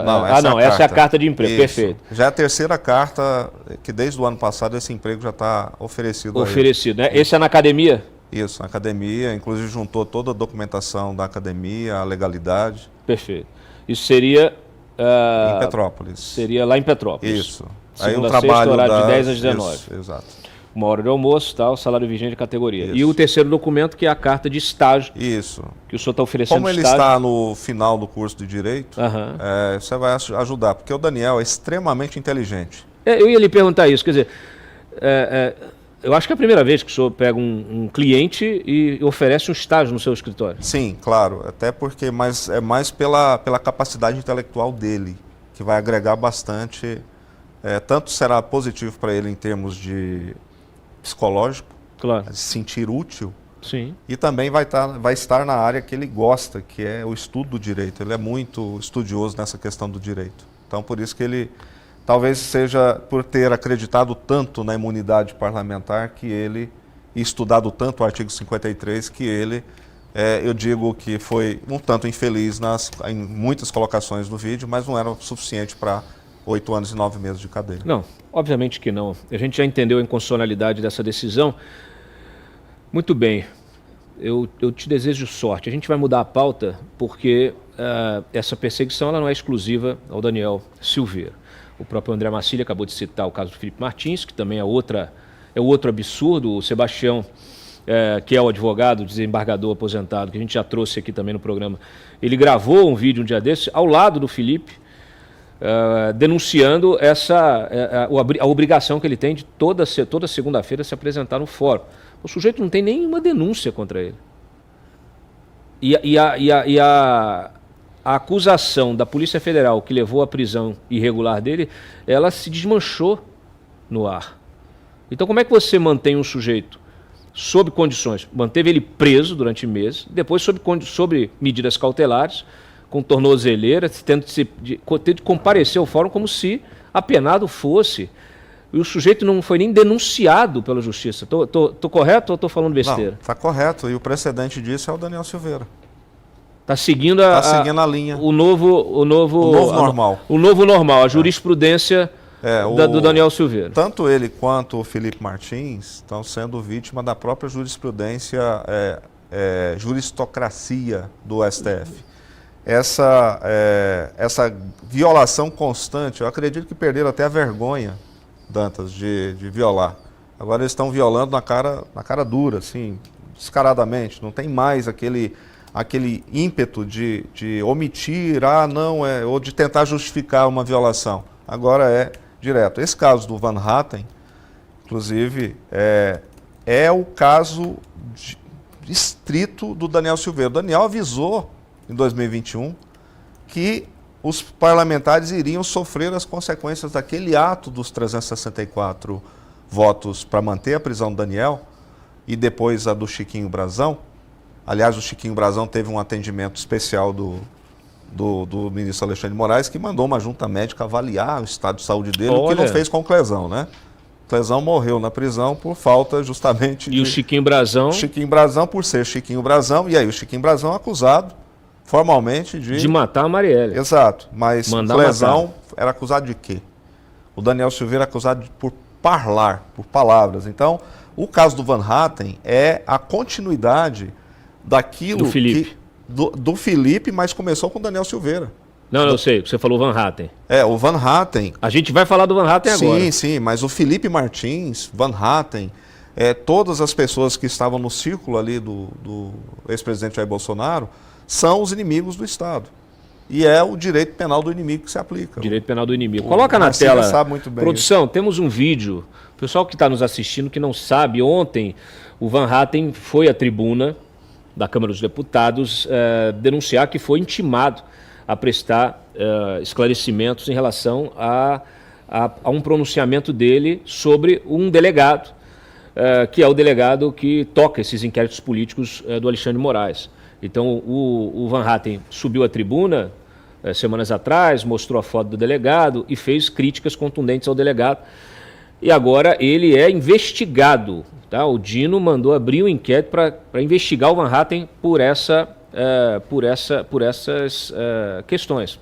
Não, essa é a carta de emprego, isso. Perfeito. Já é a terceira carta que desde o ano passado esse emprego já está oferecido. Né? Esse é na academia? Isso, na academia, inclusive juntou toda a documentação da academia, a legalidade. Perfeito. Isso seria... em Petrópolis. Seria lá em Petrópolis. Isso. Segunda a sexta, horário de 10 às 19. Isso, exato. 1 hora de almoço, tal, salário vigente de categoria. Isso. E o terceiro documento, que é a carta de estágio. Isso. Que o senhor está oferecendo. Como ele está no final do curso de Direito, você vai ajudar, porque o Daniel é extremamente inteligente. Eu ia lhe perguntar isso, quer dizer, eu acho que é a primeira vez que o senhor pega um cliente e oferece um estágio no seu escritório. Sim, claro, até porque é mais pela capacidade intelectual dele, que vai agregar bastante, tanto será positivo para ele em termos de psicológico, claro, de se sentir útil, sim, e também vai estar na área que ele gosta, que é o estudo do direito. Ele é muito estudioso nessa questão do direito. Então, por isso que ele, talvez seja por ter acreditado tanto na imunidade parlamentar, que ele e estudado tanto o artigo 53 que ele, eu digo que foi um tanto infeliz em muitas colocações do vídeo, mas não era o suficiente para 8 anos e 9 meses de cadeia. Não, obviamente que não. A gente já entendeu a inconstitucionalidade dessa decisão. Muito bem, eu te desejo sorte. A gente vai mudar a pauta porque essa perseguição ela não é exclusiva ao Daniel Silveira. O próprio André Marcília acabou de citar o caso do Felipe Martins, que também é outro absurdo. O Sebastião, que é o advogado, desembargador aposentado, que a gente já trouxe aqui também no programa, ele gravou um vídeo um dia desse ao lado do Felipe, denunciando a obrigação que ele tem de toda segunda-feira se apresentar no fórum. O sujeito não tem nenhuma denúncia contra ele. E a acusação da Polícia Federal que levou à prisão irregular dele, ela se desmanchou no ar. Então como é que você mantém um sujeito sob condições? Manteve ele preso durante meses, depois sob medidas cautelares, com tornozeleira, tendo de comparecer ao fórum como se apenado fosse. E o sujeito não foi nem denunciado pela justiça. Tô correto ou estou falando besteira? Não, está correto. E o precedente disso é o Daniel Silveira. Está seguindo a linha. O novo normal. O novo normal, a jurisprudência do Daniel Silveira. Tanto ele quanto o Felipe Martins estão sendo vítima da própria jurisprudência, juristocracia do STF. Essa violação constante, eu acredito que perderam até a vergonha, Dantas, de violar. Agora eles estão violando na cara dura, assim, descaradamente. Não tem mais aquele ímpeto de omitir, ou de tentar justificar uma violação. Agora é direto. Esse caso do Van Hatten, inclusive, é o caso estrito do Daniel Silveira. O Daniel avisou em 2021 que os parlamentares iriam sofrer as consequências daquele ato dos 364 votos para manter a prisão do Daniel e depois a do Chiquinho Brazão. Aliás, o Chiquinho Brazão teve um atendimento especial do ministro Alexandre de Moraes, que mandou uma junta médica avaliar o estado de saúde dele, o que não fez com o Clezão, né? O Clezão morreu na prisão por falta justamente o Chiquinho Brazão? O Chiquinho Brazão, por ser Chiquinho Brazão, e aí o Chiquinho Brazão é acusado formalmente de matar a Marielle. Exato, mas o Clezão era acusado de quê? O Daniel Silveira é acusado por palavras. Então, o caso do Van Hatten é a continuidade daquilo do Felipe, mas começou com o Daniel Silveira. Não, eu sei, você falou Van Hatten. O Van Hatten... A gente vai falar do Van Hatten agora. Sim, mas o Felipe Martins, Van Hatten, todas as pessoas que estavam no círculo ali do ex-presidente Jair Bolsonaro são os inimigos do Estado. E é o direito penal do inimigo que se aplica. Direito penal do inimigo. Coloca na tela, sabe muito bem produção, temos um vídeo. O pessoal que está nos assistindo, que não sabe, ontem o Van Hatten foi à tribuna da Câmara dos Deputados denunciar que foi intimado a prestar esclarecimentos em relação a um pronunciamento dele sobre um delegado, que é o delegado que toca esses inquéritos políticos do Alexandre de Moraes. Então o Van Hatten subiu à tribuna semanas atrás, mostrou a foto do delegado e fez críticas contundentes ao delegado. E agora ele é investigado. Tá? O Dino mandou abrir um inquérito para investigar o Van Hatten por essas questões.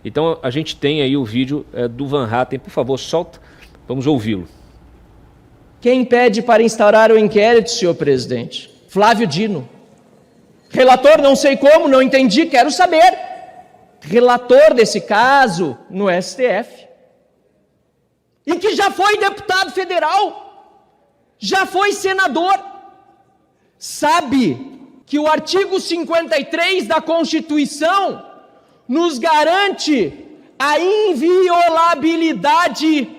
Então a gente tem aí o vídeo do Van Hatten. Por favor, solta, vamos ouvi-lo. Quem pede para instaurar o inquérito, senhor presidente? Flávio Dino. Relator, não sei como, não entendi, quero saber. Relator desse caso no STF. E que já foi deputado federal, já foi senador. Sabe que o artigo 53 da Constituição nos garante a inviolabilidade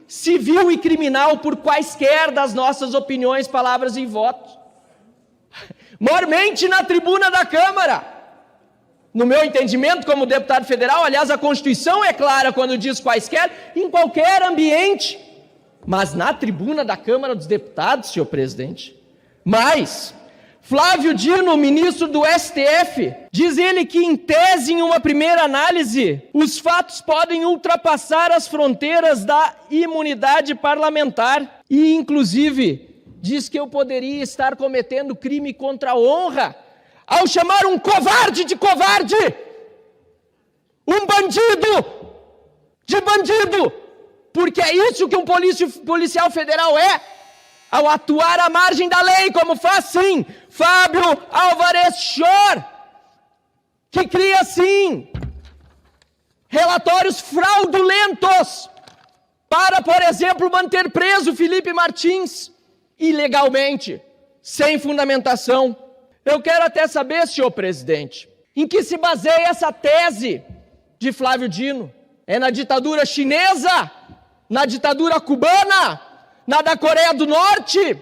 civil e criminal por quaisquer das nossas opiniões, palavras e votos. Mormente na tribuna da Câmara. No meu entendimento, como deputado federal, aliás, a Constituição é clara quando diz quaisquer, em qualquer ambiente. Mas na tribuna da Câmara dos Deputados, senhor presidente. Mas Flávio Dino, ministro do STF, diz ele que, em tese, em uma primeira análise, os fatos podem ultrapassar as fronteiras da imunidade parlamentar e, inclusive, diz que eu poderia estar cometendo crime contra a honra ao chamar um covarde de covarde, um bandido de bandido, porque é isso que um policial federal é, ao atuar à margem da lei, como faz sim Fábio Álvares Shor, que cria sim relatórios fraudulentos para, por exemplo, manter preso Felipe Martins ilegalmente, sem fundamentação. Eu quero até saber, senhor presidente, em que se baseia essa tese de Flávio Dino? É na ditadura chinesa? Na ditadura cubana? Na da Coreia do Norte?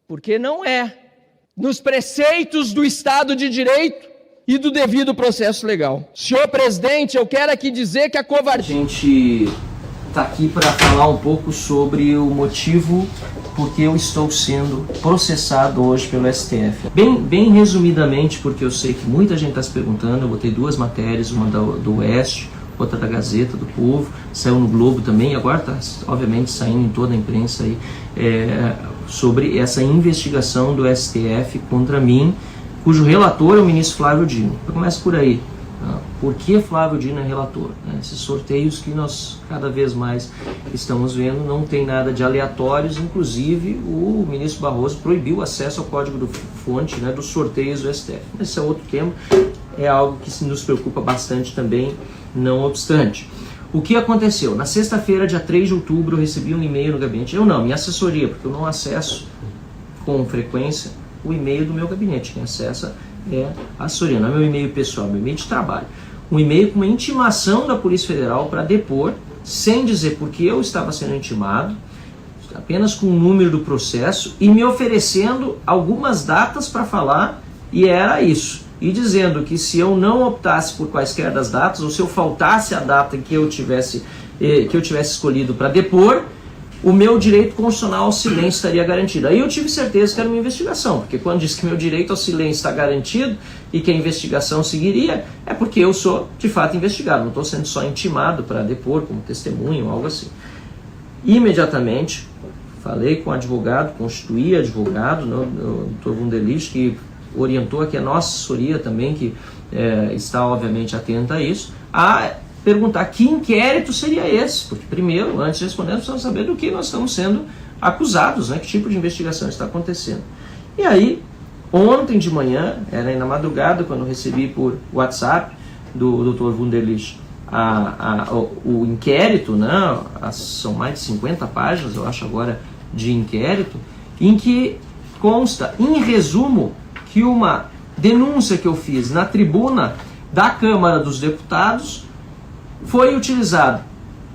Porque não é. Nos preceitos do Estado de Direito e do devido processo legal. Senhor presidente, eu quero aqui dizer que a covardia... A gente está aqui para falar um pouco sobre o motivo por que eu estou sendo processado hoje pelo STF. Bem resumidamente, porque eu sei que muita gente está se perguntando, eu botei 2 matérias, uma do Oeste, outra da Gazeta do Povo, saiu no Globo também, agora está obviamente saindo em toda a imprensa aí, sobre essa investigação do STF contra mim, cujo relator é o ministro Flávio Dino. Eu começo por aí. Por que Flávio Dino é relator? Esses sorteios que nós cada vez mais estamos vendo não tem nada de aleatórios, inclusive o ministro Barroso proibiu o acesso ao código-fonte dos sorteios do STF. Esse é outro tema, é algo que nos preocupa bastante também, não obstante. O que aconteceu? Na sexta-feira, dia 3 de outubro, eu recebi um e-mail no gabinete. Eu não, minha assessoria, porque eu não acesso com frequência o e-mail do meu gabinete. Quem acessa é a assessoria, não é meu e-mail pessoal, é meu e-mail de trabalho. Um e-mail com uma intimação da Polícia Federal para depor, sem dizer por que eu estava sendo intimado, apenas com o número do processo, e me oferecendo algumas datas para falar, e era isso. E dizendo que se eu não optasse por quaisquer das datas, ou se eu faltasse a data em que eu tivesse escolhido para depor, o meu direito constitucional ao silêncio estaria garantido. Aí eu tive certeza que era uma investigação, porque quando diz que meu direito ao silêncio está garantido e que a investigação seguiria, é porque eu sou de fato investigado, não estou sendo só intimado para depor como testemunho ou algo assim. Imediatamente falei com o advogado, constituí advogado, o Dr. Wunderlich, que orientou aqui a nossa assessoria também, que está obviamente atenta a isso, a perguntar que inquérito seria esse, porque primeiro, antes de responder, nós precisamos saber do que nós estamos sendo acusados, que tipo de investigação está acontecendo. E aí, ontem de manhã, era aí na madrugada, quando eu recebi por WhatsApp do Dr. Wunderlich o inquérito, são mais de 50 páginas, eu acho agora, de inquérito, em que consta, em resumo, que uma denúncia que eu fiz na tribuna da Câmara dos Deputados foi utilizado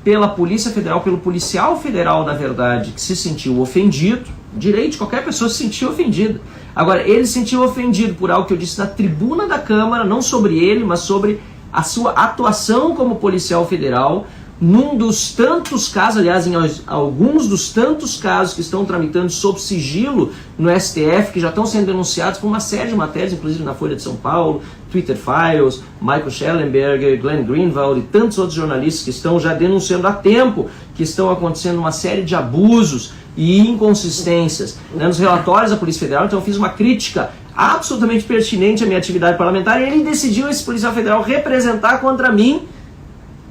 pela Polícia Federal, pelo policial federal, na verdade, que se sentiu ofendido. Direito de qualquer pessoa se sentir ofendida. Agora, ele se sentiu ofendido por algo que eu disse na tribuna da Câmara, não sobre ele, mas sobre a sua atuação como policial federal, num dos tantos casos, aliás, em alguns dos tantos casos que estão tramitando sob sigilo no STF, que já estão sendo denunciados por uma série de matérias, inclusive na Folha de São Paulo, Twitter Files, Michael Schellenberger, Glenn Greenwald e tantos outros jornalistas que estão já denunciando há tempo que estão acontecendo uma série de abusos e inconsistências nos relatórios da Polícia Federal. Então eu fiz uma crítica absolutamente pertinente à minha atividade parlamentar, e ele decidiu, esse policial federal, representar contra mim.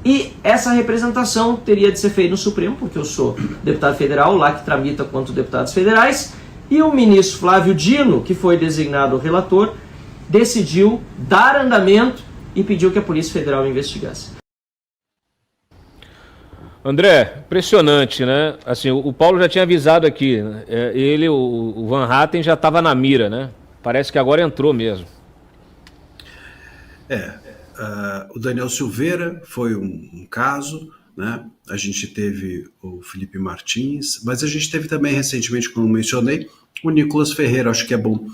E essa representação teria de ser feita no Supremo, porque eu sou deputado federal, lá que tramita contra os deputados federais, e o ministro Flávio Dino, que foi designado relator, decidiu dar andamento e pediu que a Polícia Federal investigasse. André, impressionante, né? Assim, o Paulo já tinha avisado aqui, né? O Van Hatten já estava na mira, né? Parece que agora entrou mesmo. O Daniel Silveira foi um caso, né? A gente teve o Felipe Martins, mas a gente teve também recentemente, como mencionei, o Nicolas Ferreira. Acho que é bom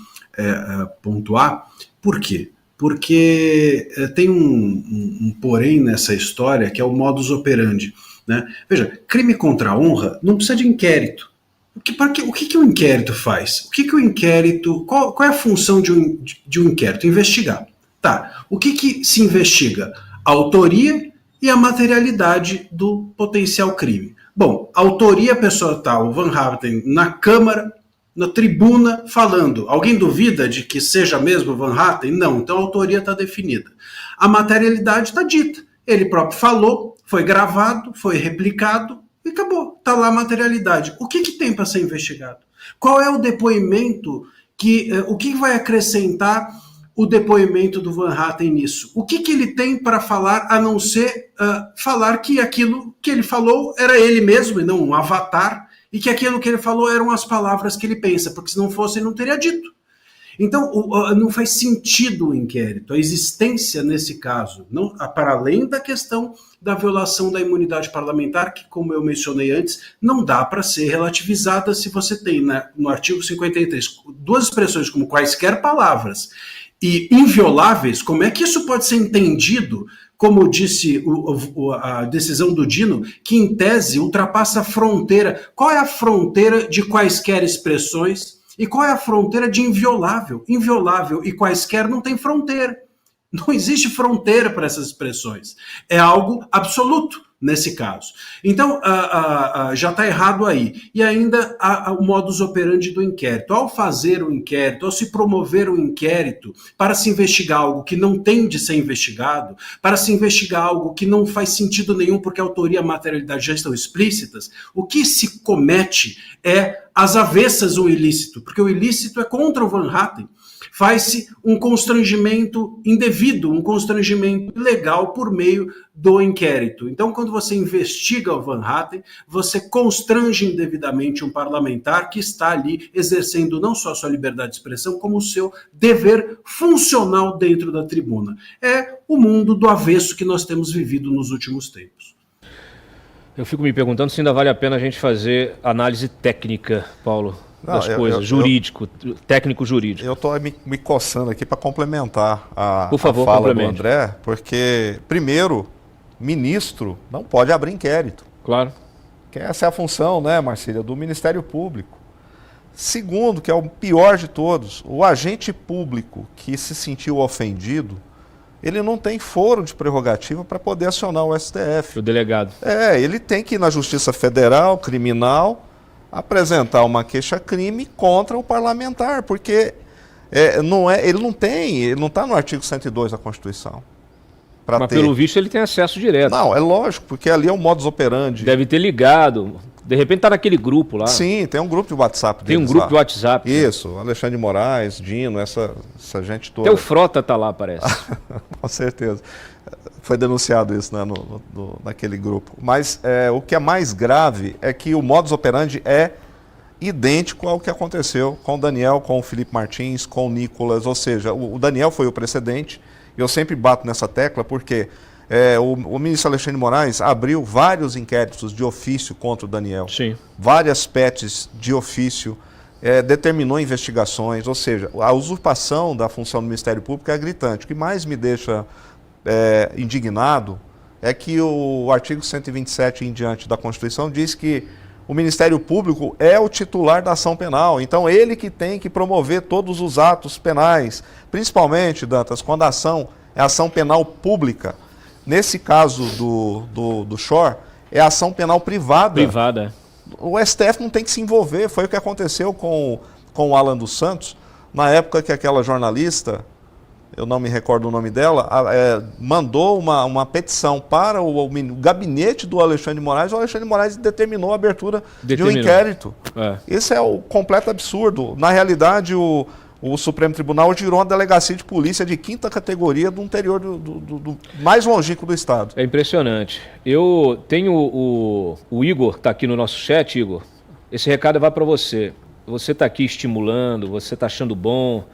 pontuar. Por quê? Porque tem um porém nessa história, que é o modus operandi, né? Veja, crime contra a honra não precisa de inquérito. O que o inquérito faz? Qual é a função de um inquérito? Investigar. Tá, o que se investiga? A autoria e a materialidade do potencial crime. Bom, a autoria, a pessoa está, o Van Hatten, na Câmara, na tribuna falando. Alguém duvida de que seja mesmo Van Hatten? Não, então a autoria está definida. A materialidade está dita. Ele próprio falou, foi gravado, foi replicado e acabou. Está lá a materialidade. O que tem para ser investigado? Qual é o depoimento o que vai acrescentar o depoimento do Van Hatten nisso? O que ele tem para falar, a não ser falar que aquilo que ele falou era ele mesmo e não um avatar, e que aquilo que ele falou eram as palavras que ele pensa, porque se não fosse ele não teria dito. Então, não faz sentido o inquérito, a existência nesse caso, não, para além da questão da violação da imunidade parlamentar, que, como eu mencionei antes, não dá para ser relativizada se você tem, no artigo 53, duas expressões como quaisquer palavras e invioláveis. Como é que isso pode ser entendido, como disse a decisão do Dino, que em tese ultrapassa a fronteira? Qual é a fronteira de quaisquer expressões? E qual é a fronteira de inviolável? Inviolável e quaisquer não tem fronteira. Não existe fronteira para essas expressões. É algo absoluto nesse caso. Então, já está errado aí. E ainda o modus operandi do inquérito. Ao fazer o inquérito, ao se promover o inquérito para se investigar algo que não tem de ser investigado, para se investigar algo que não faz sentido nenhum porque a autoria e a materialidade já estão explícitas, o que se comete é às avessas o ilícito, porque o ilícito é contra o Van Hatten. Faz-se um constrangimento indevido, um constrangimento ilegal por meio do inquérito. Então, quando você investiga o Van Hatten, você constrange indevidamente um parlamentar que está ali exercendo não só a sua liberdade de expressão, como o seu dever funcional dentro da tribuna. É o mundo do avesso que nós temos vivido nos últimos tempos. Eu fico me perguntando se ainda vale a pena a gente fazer análise técnica, Paulo, das coisas, técnico-jurídico. Eu estou me coçando aqui para complementar a favor, fala do André, porque, primeiro, ministro não pode abrir inquérito. Claro. Que essa é a função, né, Marcília, do Ministério Público. Segundo, que é o pior de todos, o agente público que se sentiu ofendido, ele não tem foro de prerrogativa para poder acionar o STF. O delegado. Ele tem que ir na Justiça Federal, criminal, apresentar uma queixa-crime contra o parlamentar, porque ele não está no artigo 102 da Constituição. Mas pelo visto ele tem acesso direto. Não, é lógico, porque ali é o modus operandi. Deve ter ligado. De repente está naquele grupo lá. Sim, tem um grupo de WhatsApp. Tem um grupo de WhatsApp. Isso, né? Alexandre de Moraes, Dino, essa gente toda. Até o Frota está lá, parece. Com certeza. Foi denunciado isso, né, naquele grupo. Mas o que é mais grave é que o modus operandi é idêntico ao que aconteceu com o Daniel, com o Felipe Martins, com o Nicolas. Ou seja, o Daniel foi o precedente. Eu sempre bato nessa tecla porque o ministro Alexandre de Moraes abriu vários inquéritos de ofício contra o Daniel. Sim. Várias PETs de ofício, determinou investigações, ou seja, a usurpação da função do Ministério Público é gritante. O que mais me deixa indignado é que o artigo 127 em diante da Constituição diz que o Ministério Público é o titular da ação penal, então ele que tem que promover todos os atos penais, principalmente, Dantas, quando a ação é ação penal pública. Nesse caso do Shor, é ação penal privada. Privada. O STF não tem que se envolver, foi o que aconteceu com o Alan dos Santos, na época que aquela jornalista, eu não me recordo o nome dela, mandou uma petição para o gabinete do Alexandre de Moraes, o Alexandre de Moraes determinou a abertura de um inquérito. Isso é o completo absurdo. Na realidade, o Supremo Tribunal girou uma delegacia de polícia de 5ª categoria do interior do mais longínquo do Estado. É impressionante. Eu tenho o Igor, está aqui no nosso chat, Igor. Esse recado vai para você. Você está aqui estimulando, você está achando bom.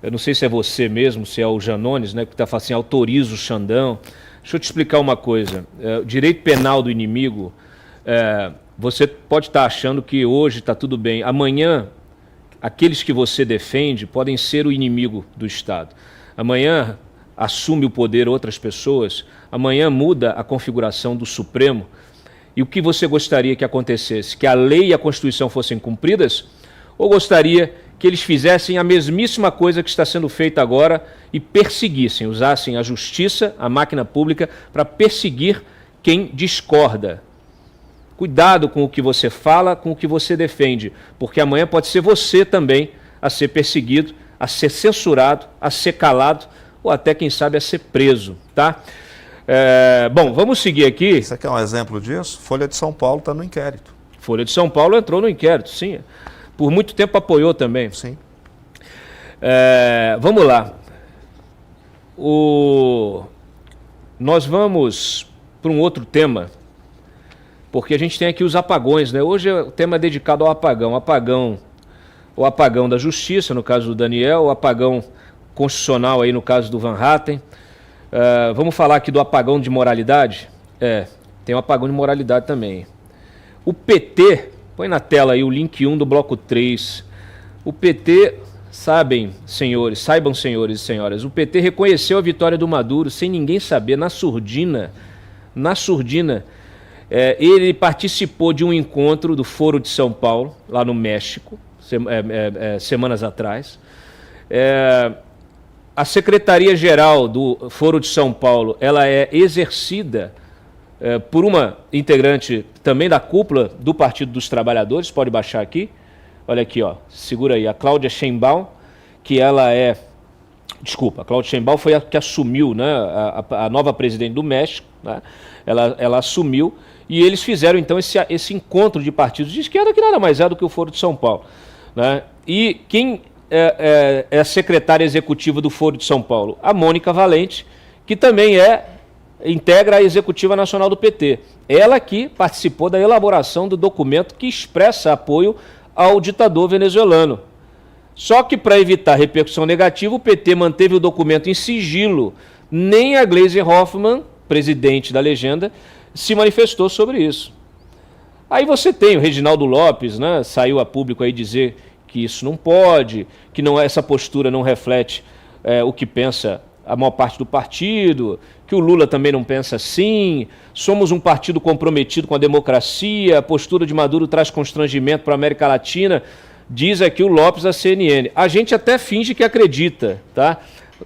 Eu não sei se é você mesmo, se é o Janones, né, que está falando assim, autoriza o Xandão. Deixa eu te explicar uma coisa. O direito penal do inimigo, você pode estar achando que hoje está tudo bem. Amanhã, aqueles que você defende podem ser o inimigo do Estado. Amanhã assume o poder outras pessoas. Amanhã muda a configuração do Supremo. E o que você gostaria que acontecesse? Que a lei e a Constituição fossem cumpridas? Ou gostaria que eles fizessem a mesmíssima coisa que está sendo feita agora e perseguissem, usassem a justiça, a máquina pública, para perseguir quem discorda? Cuidado com o que você fala, com o que você defende, porque amanhã pode ser você também a ser perseguido, a ser censurado, a ser calado ou até, quem sabe, a ser preso, tá? Bom, vamos seguir aqui. Você quer um exemplo disso? Folha de São Paulo está no inquérito. Folha de São Paulo entrou no inquérito, sim. Por muito tempo apoiou também. Sim. Vamos lá. Nós vamos para um outro tema, porque a gente tem aqui os apagões, né? Hoje o tema é dedicado ao apagão. O apagão da justiça, no caso do Daniel, o apagão constitucional aí no caso do Van Hatten. Vamos falar aqui do apagão de moralidade? Tem um apagão de moralidade também. O PT, põe na tela aí o link 1 do bloco 3. O PT, saibam, senhores e senhoras, o PT reconheceu a vitória do Maduro sem ninguém saber, na surdina. Ele participou de um encontro do Foro de São Paulo, lá no México, semanas atrás. A Secretaria-Geral do Foro de São Paulo, ela é exercida por uma integrante também da cúpula do Partido dos Trabalhadores, pode baixar aqui, olha aqui, ó, segura aí, a Cláudia Sheinbaum, que ela a Cláudia Sheinbaum foi a que assumiu, né, a nova presidente do México, né, ela assumiu, e eles fizeram então esse encontro de partidos de esquerda, que nada mais é do que o Foro de São Paulo, né, e quem é a secretária executiva do Foro de São Paulo? A Mônica Valente, que também integra a executiva nacional do PT. Ela que participou da elaboração do documento que expressa apoio ao ditador venezuelano. Só que, para evitar repercussão negativa, o PT manteve o documento em sigilo. Nem a Gleisi Hoffmann, presidente da legenda, se manifestou sobre isso. Aí você tem o Reginaldo Lopes, né, saiu a público aí dizer que isso não pode, que essa postura não reflete o que pensa a maior parte do partido, que o Lula também não pensa assim, somos um partido comprometido com a democracia, a postura de Maduro traz constrangimento para a América Latina, diz aqui o Lopes à CNN. A gente até finge que acredita, tá?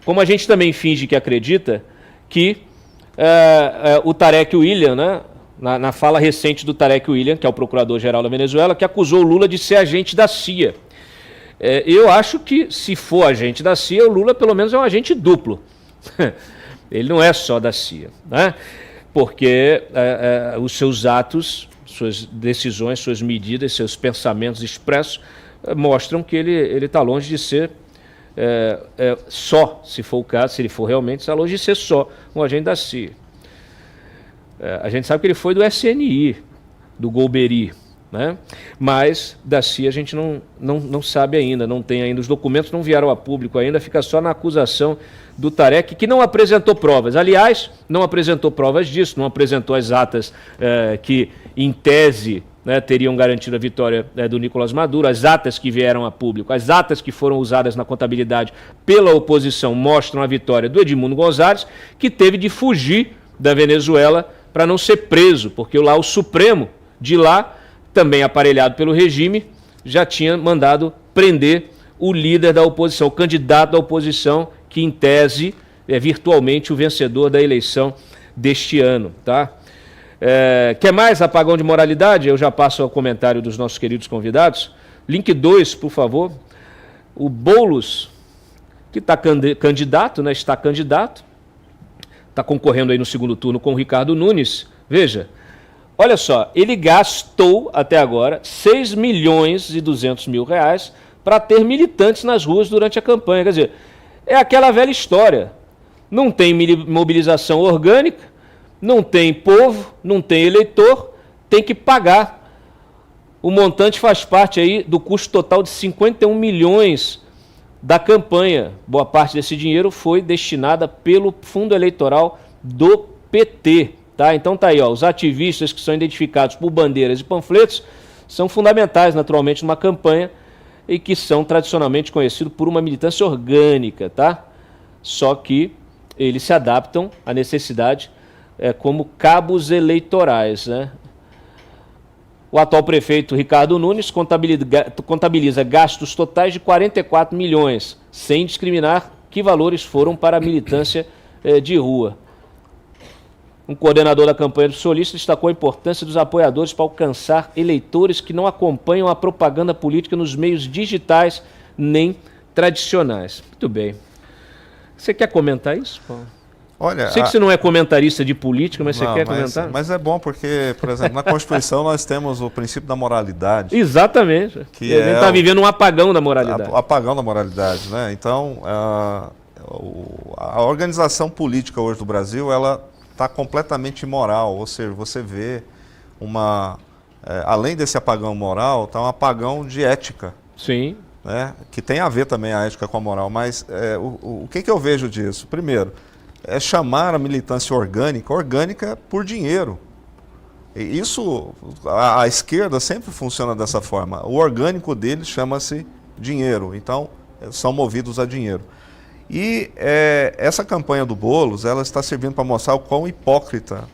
Como a gente também finge que acredita que o Tarek William, né, na fala recente do Tarek William, que é o procurador-geral da Venezuela, que acusou o Lula de ser agente da CIA. Eu acho que, se for agente da CIA, o Lula pelo menos é um agente duplo. Ele não é só da CIA, né? Porque os seus atos, suas decisões, suas medidas, seus pensamentos expressos mostram que ele está longe de ser só, se for o caso, se ele for realmente, está longe de ser só um agente da CIA. A gente sabe que ele foi do SNI, do Golbery, né? Mas da CIA a gente não sabe ainda, não tem ainda, os documentos não vieram a público ainda, fica só na acusação do Tarek, que não apresentou provas. Aliás, não apresentou provas disso, não apresentou as atas que, em tese, né, teriam garantido a vitória do Nicolás Maduro, as atas que vieram a público, as atas que foram usadas na contabilidade pela oposição mostram a vitória do Edmundo Gonzalez, que teve de fugir da Venezuela para não ser preso, porque lá o Supremo de lá, também aparelhado pelo regime, já tinha mandado prender o líder da oposição, o candidato da oposição, que em tese é virtualmente o vencedor da eleição deste ano, tá? Quer mais apagão de moralidade? Eu já passo ao comentário dos nossos queridos convidados. Link 2, por favor. O Boulos, que está candidato, né? Está candidato, está concorrendo aí no segundo turno com o Ricardo Nunes. Veja, olha só, ele gastou até agora 6 milhões e 200 mil reais para ter militantes nas ruas durante a campanha. Quer dizer, é aquela velha história. Não tem mobilização orgânica, não tem povo, não tem eleitor, tem que pagar. O montante faz parte aí do custo total de 51 milhões da campanha. Boa parte desse dinheiro foi destinada pelo fundo eleitoral do PT. Tá? Então tá aí, ó, os ativistas que são identificados por bandeiras e panfletos são fundamentais, naturalmente, numa campanha e que são tradicionalmente conhecidos por uma militância orgânica, tá? Só que eles se adaptam à necessidade como cabos eleitorais, né? O atual prefeito Ricardo Nunes contabiliza gastos totais de 44 milhões, sem discriminar que valores foram para a militância de rua. Um coordenador da campanha do Solista destacou a importância dos apoiadores para alcançar eleitores que não acompanham a propaganda política nos meios digitais nem tradicionais. Muito bem. Você quer comentar isso, Paulo? Olha, sei que você não é comentarista de política, mas você quer comentar? Mas é bom porque, por exemplo, na Constituição nós temos o princípio da moralidade. Exatamente. Que a gente está vivendo um apagão da moralidade. Apagão da moralidade, né? Então, a organização política hoje do Brasil, ela está completamente imoral. Ou seja, você vê além desse apagão moral, está um apagão de ética. Sim. Né? Que tem a ver também a ética com a moral. Mas o que eu vejo disso? Primeiro, é chamar a militância orgânica por dinheiro. E isso, a esquerda sempre funciona dessa forma. O orgânico deles chama-se dinheiro, então são movidos a dinheiro. E essa campanha do Boulos, ela está servindo para mostrar o quão hipócrita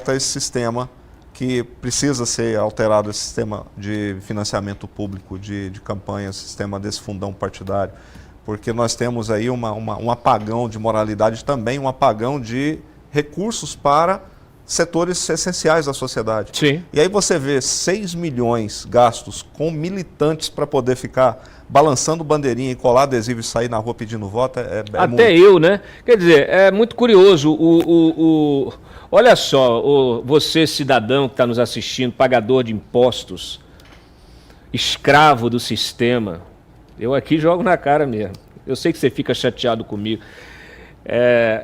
é esse sistema que precisa ser alterado, esse sistema de financiamento público de campanha, sistema desse fundão partidário. Porque nós temos aí um apagão de moralidade, também um apagão de recursos para setores essenciais da sociedade. Sim. E aí você vê 6 milhões gastos com militantes para poder ficar balançando bandeirinha e colar adesivo e sair na rua pedindo voto. Até muito. eu, né? Quer dizer, é muito curioso. Olha só, você cidadão que está nos assistindo, pagador de impostos, escravo do sistema. Eu aqui jogo na cara mesmo. Eu sei que você fica chateado comigo.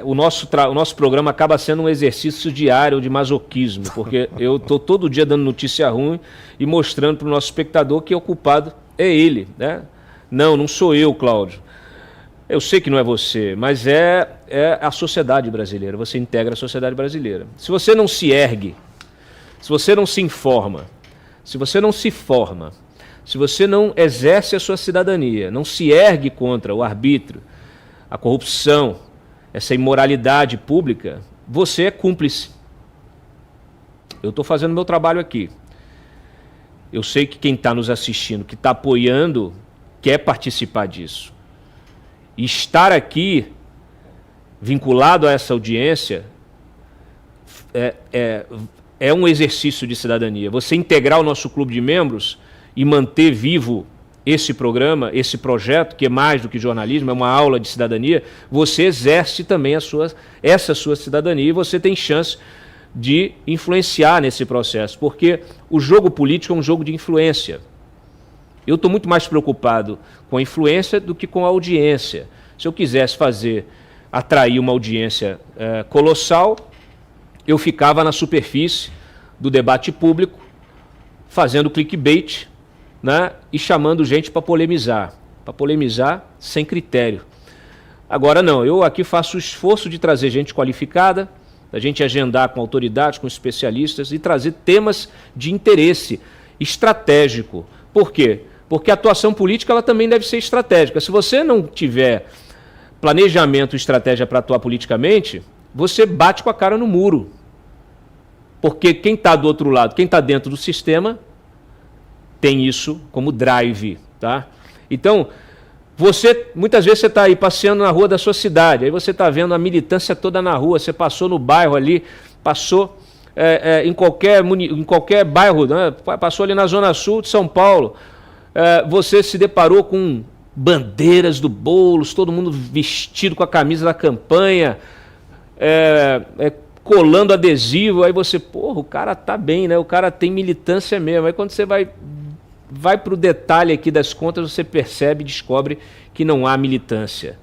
O nosso programa acaba sendo um exercício diário de masoquismo, porque eu estou todo dia dando notícia ruim e mostrando para o nosso espectador que o culpado é ele. Né? Não sou eu, Cláudio. Eu sei que não é você, mas é a sociedade brasileira. Você integra a sociedade brasileira. Se você não se ergue, se você não se informa, se você não se forma, se você não exerce a sua cidadania, não se ergue contra o arbítrio, a corrupção, essa imoralidade pública, você é cúmplice. Eu estou fazendo meu trabalho aqui. Eu sei que quem está nos assistindo, que está apoiando, quer participar disso. E estar aqui, vinculado a essa audiência, é um exercício de cidadania. Você integrar o nosso clube de membros e manter vivo esse programa, esse projeto, que é mais do que jornalismo, é uma aula de cidadania, você exerce também essa sua cidadania e você tem chance de influenciar nesse processo, porque o jogo político é um jogo de influência. Eu estou muito mais preocupado com a influência do que com a audiência. Se eu quisesse atrair uma audiência colossal, eu ficava na superfície do debate público, fazendo clickbait, né, e chamando gente para polemizar sem critério. Agora não, eu aqui faço o esforço de trazer gente qualificada, da gente agendar com autoridades, com especialistas e trazer temas de interesse estratégico. Por quê? Porque a atuação política ela também deve ser estratégica. Se você não tiver planejamento e estratégia para atuar politicamente, você bate com a cara no muro. Porque quem está do outro lado, quem está dentro do sistema, tem isso como drive, tá? Então, muitas vezes você está aí passeando na rua da sua cidade, aí você está vendo a militância toda na rua, você passou no bairro ali, passou em qualquer bairro, né? Passou ali na Zona Sul de São Paulo, você se deparou com bandeiras do Boulos, todo mundo vestido com a camisa da campanha, colando adesivo, aí você, porra, o cara tá bem, né? O cara tem militância mesmo. Aí quando você vai para o detalhe aqui das contas, você percebe e descobre que não há militância.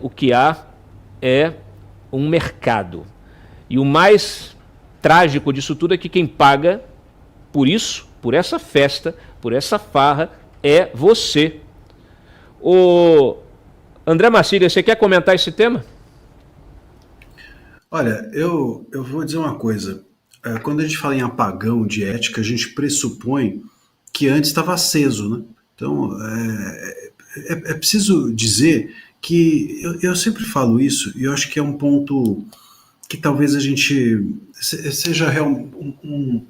O que há é um mercado. E o mais trágico disso tudo é que quem paga por isso, por essa festa, por essa farra, é você. André Marcília, você quer comentar esse tema? Olha, eu vou dizer uma coisa. Quando a gente fala em apagão de ética, a gente pressupõe que antes estava aceso, né? Então, é preciso dizer que eu sempre falo isso, e eu acho que é um ponto que talvez a gente seja um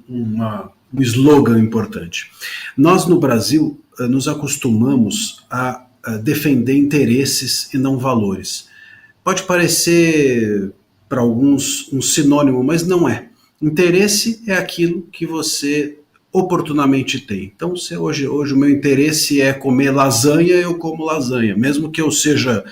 slogan importante. Nós, no Brasil, nos acostumamos a defender interesses e não valores. Pode parecer para alguns um sinônimo, mas não é. Interesse é aquilo que você oportunamente tem. Então, se hoje o meu interesse é comer lasanha, eu como lasanha, mesmo que eu seja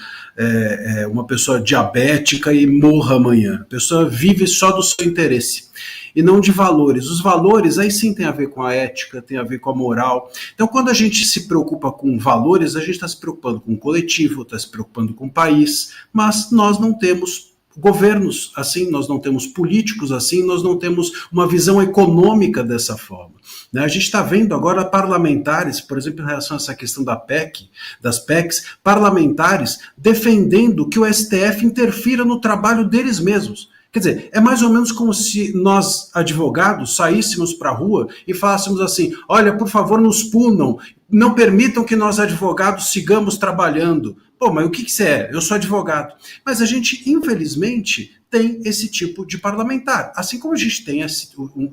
uma pessoa diabética e morra amanhã. A pessoa vive só do seu interesse e não de valores. Os valores aí sim tem a ver com a ética, tem a ver com a moral. Então, quando a gente se preocupa com valores, a gente está se preocupando com o coletivo, está se preocupando com o país, mas nós não temos governos assim, nós não temos políticos assim, nós não temos uma visão econômica dessa forma. Né? A gente está vendo agora parlamentares, por exemplo, em relação a essa questão da PEC, das PECs, parlamentares defendendo que o STF interfira no trabalho deles mesmos. Quer dizer, é mais ou menos como se nós, advogados, saíssemos para a rua e falássemos assim, olha, por favor, nos punam, não permitam que nós, advogados, sigamos trabalhando. Pô, mas o que você é? Eu sou advogado. Mas a gente, infelizmente, tem esse tipo de parlamentar. Assim como a gente tem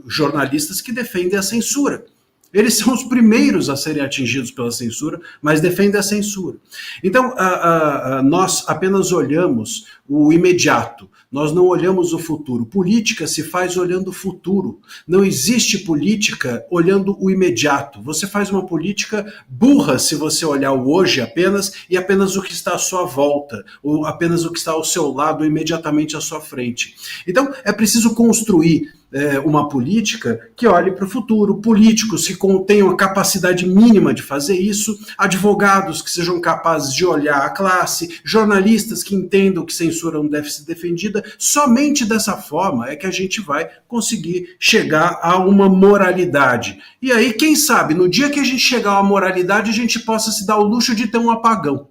jornalistas que defendem a censura. Eles são os primeiros a serem atingidos pela censura, mas defendem a censura. Então, nós apenas olhamos o imediato, nós não olhamos o futuro. Política se faz olhando o futuro. Não existe política olhando o imediato. Você faz uma política burra se você olhar o hoje apenas e apenas o que está à sua volta, ou apenas o que está ao seu lado, imediatamente à sua frente. Então, é preciso construir uma política que olhe para o futuro, políticos que tenham a capacidade mínima de fazer isso, advogados que sejam capazes de olhar a classe, jornalistas que entendam que censura não deve ser defendida. Somente dessa forma é que a gente vai conseguir chegar a uma moralidade. E aí, quem sabe, no dia que a gente chegar a uma moralidade, a gente possa se dar o luxo de ter um apagão.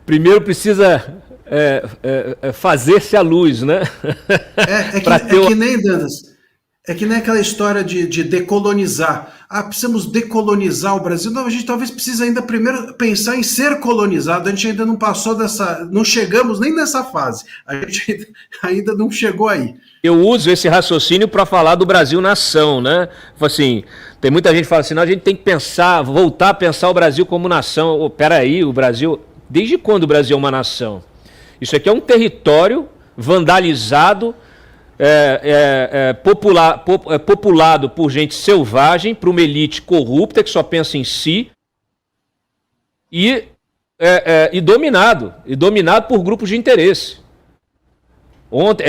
Primeiro precisa fazer-se a luz, né? Que nem, Dantas, é que nem aquela história de decolonizar. Precisamos decolonizar o Brasil. Não, a gente talvez precise ainda primeiro pensar em ser colonizado. A gente ainda não passou não chegamos nem nessa fase. A gente ainda não chegou aí. Eu uso esse raciocínio para falar do Brasil nação, né? Assim, tem muita gente que fala assim, não, a gente tem que voltar a pensar o Brasil como nação. Peraí, o Brasil... Desde quando o Brasil é uma nação? Isso aqui é um território vandalizado, populado por gente selvagem, por uma elite corrupta que só pensa em si e dominado por grupos de interesse.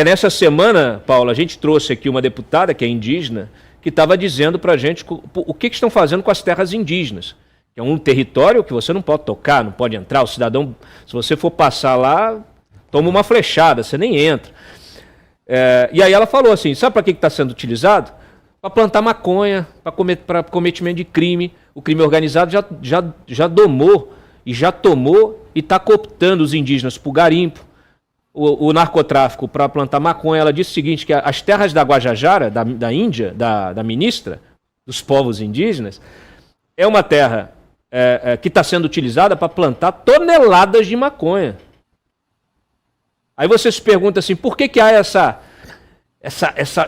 Nessa semana, Paulo, a gente trouxe aqui uma deputada que é indígena que estava dizendo para a gente o que estão fazendo com as terras indígenas. É um território que você não pode tocar, não pode entrar. O cidadão, se você for passar lá, toma uma flechada, você nem entra. E aí ela falou assim, sabe para que está sendo utilizado? Para plantar maconha, para cometimento de crime. O crime organizado já domou e já tomou e está cooptando os indígenas para o garimpo. O narcotráfico para plantar maconha. Ela disse o seguinte, que as terras da Guajajara, da Índia, da ministra dos povos indígenas, é uma terra que está sendo utilizada para plantar toneladas de maconha. Aí você se pergunta assim, por que há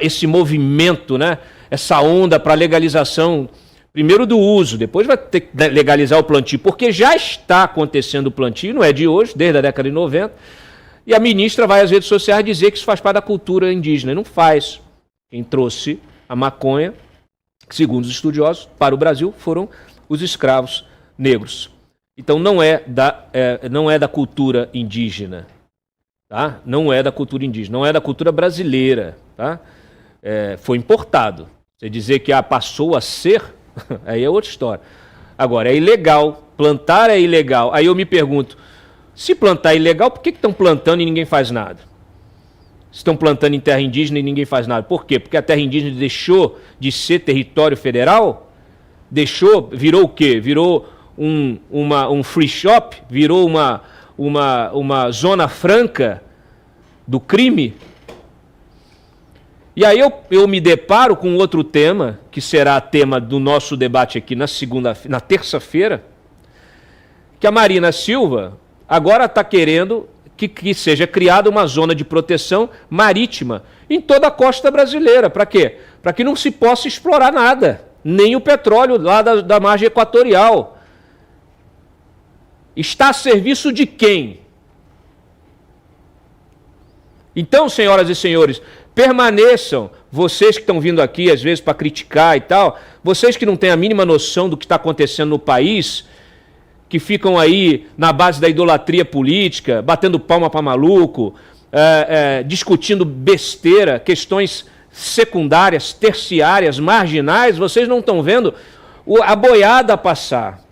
esse movimento, né? Essa onda para legalização, primeiro do uso, depois vai ter que legalizar o plantio, porque já está acontecendo o plantio, não é de hoje, desde a década de 90, e a ministra vai às redes sociais dizer que isso faz parte da cultura indígena, e não faz. Quem trouxe a maconha, segundo os estudiosos, para o Brasil foram os escravos negros. Então não é da cultura indígena. Tá? Não é da cultura indígena, não é da cultura brasileira. Tá? Foi importado. Você dizer que passou a ser, aí é outra história. Agora, é ilegal, plantar é ilegal. Aí eu me pergunto, se plantar é ilegal, por que estão plantando e ninguém faz nada? Estão plantando em terra indígena e ninguém faz nada. Por quê? Porque a terra indígena deixou de ser território federal? Virou o quê? Virou um free shop? Virou uma zona franca do crime? E aí eu me deparo com outro tema, que será tema do nosso debate aqui na terça-feira, que a Marina Silva agora está querendo que seja criada uma zona de proteção marítima em toda a costa brasileira. Para quê? Para que não se possa explorar nada, nem o petróleo lá da margem equatorial. Está a serviço de quem? Então, senhoras e senhores, permaneçam, vocês que estão vindo aqui às vezes para criticar e tal, vocês que não têm a mínima noção do que está acontecendo no país, que ficam aí na base da idolatria política, batendo palma para maluco, discutindo besteira, questões secundárias, terciárias, marginais, vocês não estão vendo a boiada passar.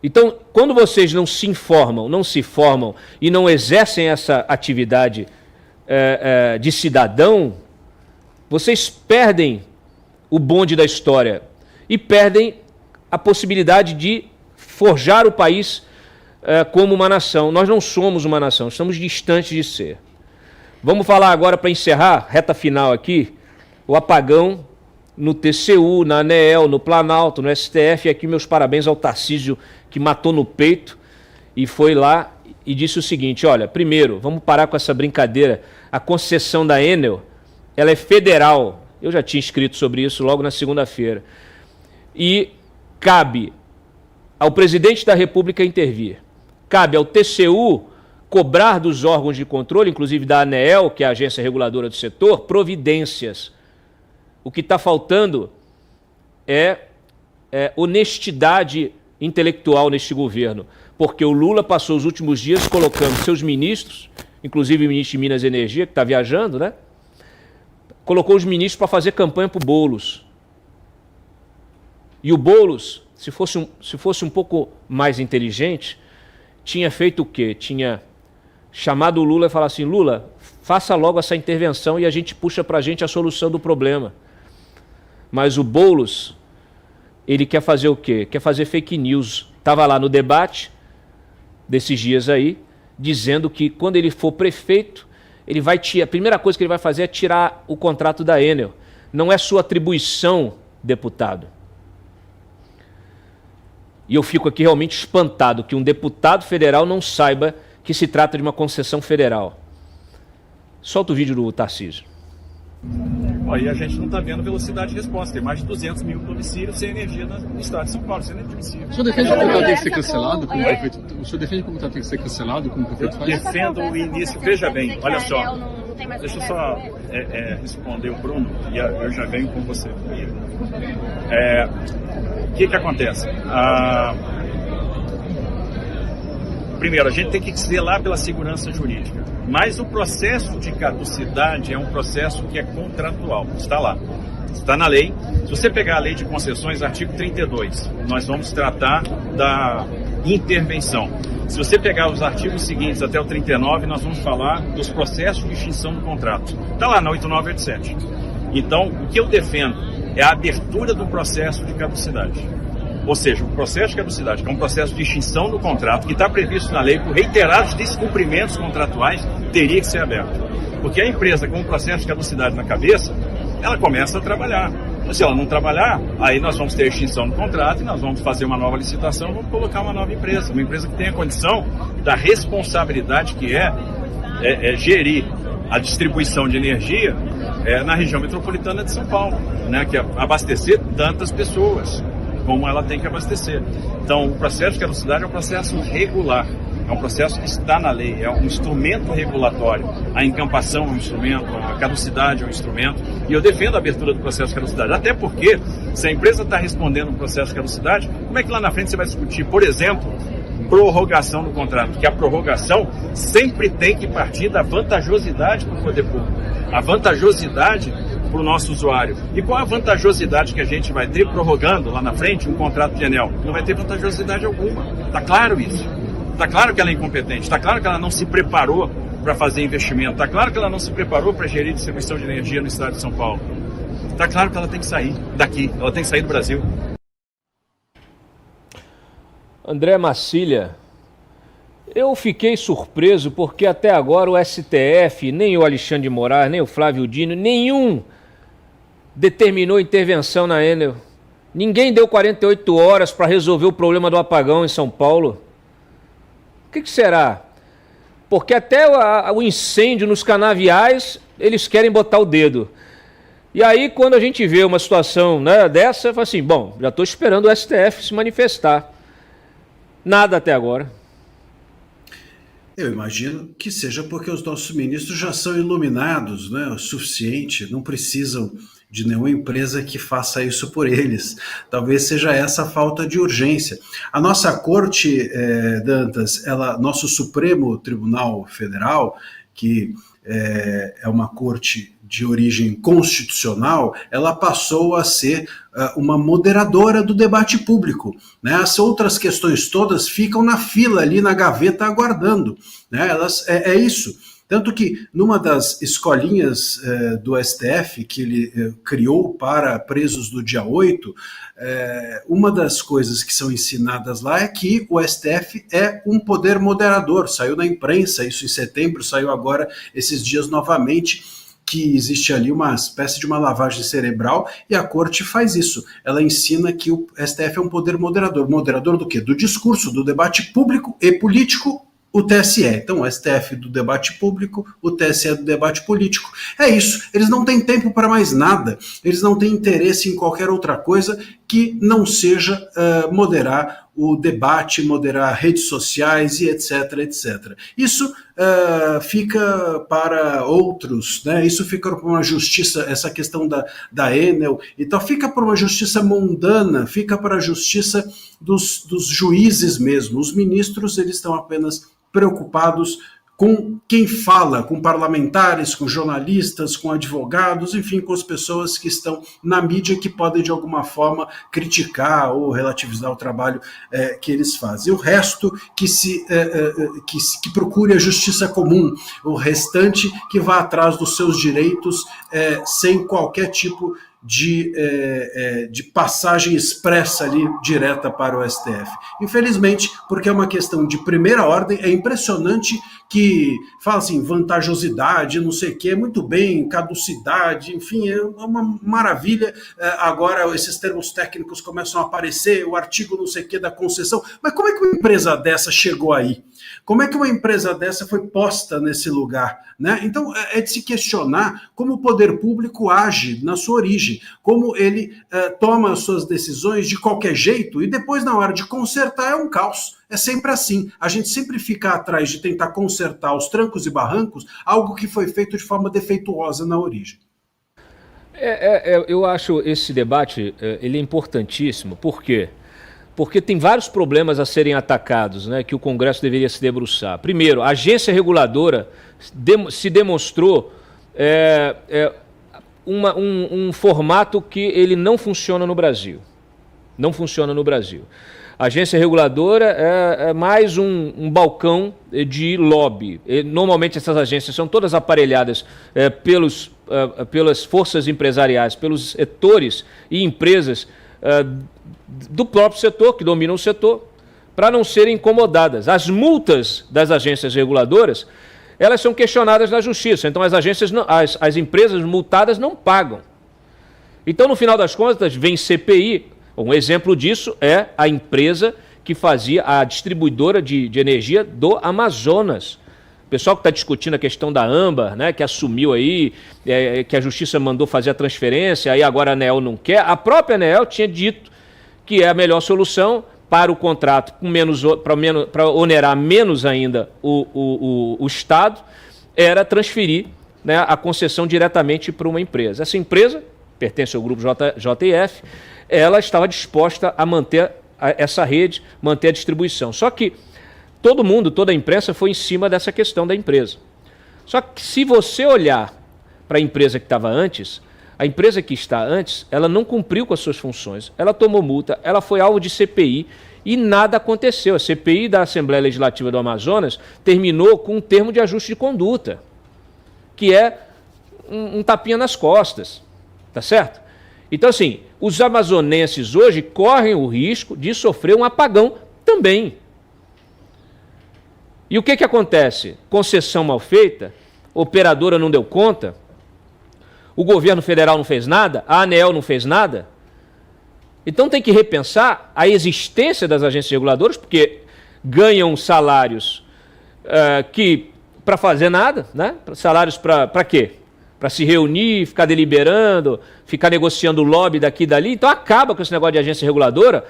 Então, quando vocês não se informam, não se formam e não exercem essa atividade de cidadão, vocês perdem o bonde da história e perdem a possibilidade de forjar o país como uma nação. Nós não somos uma nação, estamos distantes de ser. Vamos falar agora, para encerrar, reta final aqui, o apagão no TCU, na ANEEL, no Planalto, no STF. E aqui meus parabéns ao Tarcísio, que matou no peito e foi lá e disse o seguinte: olha, primeiro, vamos parar com essa brincadeira. A concessão da Enel, ela é federal. Eu já tinha escrito sobre isso logo na segunda-feira. E cabe ao presidente da República intervir. Cabe ao TCU cobrar dos órgãos de controle, inclusive da ANEEL, que é a agência reguladora do setor, providências. O que está faltando é honestidade intelectual neste governo, porque o Lula passou os últimos dias colocando seus ministros, inclusive o ministro de Minas e Energia, que está viajando, né? Colocou os ministros para fazer campanha para o Boulos. E o Boulos, se fosse um pouco mais inteligente, tinha feito o quê? Tinha chamado o Lula e falado assim: Lula, faça logo essa intervenção e a gente puxa para a gente a solução do problema. Mas o Boulos, ele quer fazer o quê? Quer fazer fake news. Estava lá no debate desses dias aí, dizendo que quando ele for prefeito, ele vai a primeira coisa que ele vai fazer é tirar o contrato da Enel. Não é sua atribuição, deputado. E eu fico aqui realmente espantado que um deputado federal não saiba que se trata de uma concessão federal. Solta o vídeo do Tarcísio. E a gente não está vendo velocidade de resposta. Tem mais de 200 mil domicílios sem energia no estado de São Paulo, sem energia de domicílio. O senhor defende que o contrato tem que ser cancelado como prefeito? O senhor defende que o contrato tem que ser cancelado como prefeito faz? Defendo o início. Veja bem, olha só. Deixa eu só responder o Bruno e eu já venho com você. O que acontece? Primeiro, a gente tem que zelar pela segurança jurídica, mas o processo de caducidade é um processo que é contratual, está lá, está na lei. Se você pegar a lei de concessões, artigo 32, nós vamos tratar da intervenção. Se você pegar os artigos seguintes até o 39, nós vamos falar dos processos de extinção do contrato. Está lá na 8987. Então, o que eu defendo é a abertura do processo de caducidade. Ou seja, o processo de caducidade, que é um processo de extinção do contrato, que está previsto na lei por reiterados descumprimentos contratuais, teria que ser aberto. Porque a empresa com um processo de caducidade na cabeça, ela começa a trabalhar. Se ela não trabalhar, aí nós vamos ter a extinção do contrato e nós vamos fazer uma nova licitação, vamos colocar uma nova empresa. Uma empresa que tenha condição da responsabilidade que é gerir a distribuição de energia na região metropolitana de São Paulo, né, que é abastecer tantas pessoas como ela tem que abastecer. Então, o processo de caducidade é um processo regular, é um processo que está na lei, é um instrumento regulatório. A encampação é um instrumento, a caducidade é um instrumento, e eu defendo a abertura do processo de caducidade, até porque, se a empresa está respondendo um processo de caducidade, como é que lá na frente você vai discutir, por exemplo, prorrogação do contrato? Porque a prorrogação sempre tem que partir da vantajosidade para o poder público, a vantajosidade para o nosso usuário. E qual a vantajosidade que a gente vai ter prorrogando lá na frente um contrato de Enel? Não vai ter vantajosidade alguma. Está claro isso. Está claro que ela é incompetente. Está claro que ela não se preparou para fazer investimento. Está claro que ela não se preparou para gerir distribuição de energia no estado de São Paulo. Está claro que ela tem que sair daqui. Ela tem que sair do Brasil. André Massilha, eu fiquei surpreso porque até agora o STF, nem o Alexandre de Moraes, nem o Flávio Dino, nenhum determinou intervenção na Enel. Ninguém deu 48 horas para resolver o problema do apagão em São Paulo. O que será? Porque até o incêndio nos canaviais, eles querem botar o dedo. E aí, quando a gente vê uma situação, né, dessa, eu falo assim, bom, já estou esperando o STF se manifestar. Nada até agora. Eu imagino que seja porque os nossos ministros já são iluminados, né, o suficiente, não precisam de nenhuma empresa que faça isso por eles. Talvez seja essa a falta de urgência. A nossa Corte, Dantas, nosso Supremo Tribunal Federal, que é uma corte de origem constitucional, ela passou a ser uma moderadora do debate público, né? As outras questões todas ficam na fila ali na gaveta aguardando, né? É isso. Tanto que numa das escolinhas do STF que ele criou para presos do dia 8, uma das coisas que são ensinadas lá é que o STF é um poder moderador. Saiu na imprensa isso em setembro, saiu agora esses dias novamente, que existe ali uma espécie de uma lavagem cerebral, e a Corte faz isso. Ela ensina que o STF é um poder moderador. Moderador do quê? Do discurso, do debate público e político, o TSE. Então, o STF do debate público, o TSE do debate político. É isso. Eles não têm tempo para mais nada. Eles não têm interesse em qualquer outra coisa que não seja moderar o debate, moderar redes sociais e etc, etc. Isso fica para outros, né? Isso fica para uma justiça, essa questão da Enel e tal, fica para uma justiça mundana, fica para a justiça dos juízes mesmo. Os ministros, eles estão apenas preocupados com quem fala, com parlamentares, com jornalistas, com advogados, enfim, com as pessoas que estão na mídia que podem, de alguma forma, criticar ou relativizar o trabalho que eles fazem. O resto que procure a justiça comum, o restante que vá atrás dos seus direitos sem qualquer tipo de passagem expressa ali direta para o STF. Infelizmente, porque é uma questão de primeira ordem, é impressionante que fala assim, vantajosidade, não sei o que, muito bem, caducidade, enfim, é uma maravilha. Agora esses termos técnicos começam a aparecer, o artigo não sei o que da concessão, mas como é que uma empresa dessa chegou aí? Como é que uma empresa dessa foi posta nesse lugar, né? Então é de se questionar como o poder público age na sua origem, como ele toma as suas decisões de qualquer jeito e depois na hora de consertar é um caos. É sempre assim. A gente sempre fica atrás de tentar consertar aos trancos e barrancos algo que foi feito de forma defeituosa na origem. Eu acho esse debate ele é importantíssimo. Por quê? Porque tem vários problemas a serem atacados, né, que o Congresso deveria se debruçar. Primeiro, a agência reguladora se demonstrou um formato que ele não funciona no Brasil. Não funciona no Brasil. A agência reguladora é mais um balcão de lobby. Normalmente essas agências são todas aparelhadas pelas forças empresariais, pelos setores e empresas do próprio setor, que dominam o setor, para não serem incomodadas. As multas das agências reguladoras, elas são questionadas na justiça. Então as empresas multadas não pagam. Então, no final das contas, vem CPI. Um exemplo disso é a empresa que fazia a distribuidora de energia do Amazonas. O pessoal que está discutindo a questão da Âmbar, né, que assumiu aí, que a justiça mandou fazer a transferência, aí agora a ANEEL não quer. A própria ANEEL tinha dito que é a melhor solução para o contrato, para onerar menos ainda o Estado, era transferir, né, a concessão diretamente para uma empresa. Essa empresa pertence ao grupo JF, ela estava disposta a manter essa rede, manter a distribuição. Só que toda a imprensa foi em cima dessa questão da empresa. Só que se você olhar para a empresa que estava antes, a empresa que está antes, ela não cumpriu com as suas funções, ela tomou multa, ela foi alvo de CPI e nada aconteceu. A CPI da Assembleia Legislativa do Amazonas terminou com um termo de ajuste de conduta, que é um tapinha nas costas, tá certo? Então, assim, os amazonenses hoje correm o risco de sofrer um apagão também. E o que acontece? Concessão mal feita, operadora não deu conta, o governo federal não fez nada, a ANEEL não fez nada. Então tem que repensar a existência das agências reguladoras, porque ganham salários para fazer nada, né? Salários para quê? Para se reunir, ficar deliberando, ficar negociando lobby daqui e dali. Então acaba com esse negócio de agência reguladora,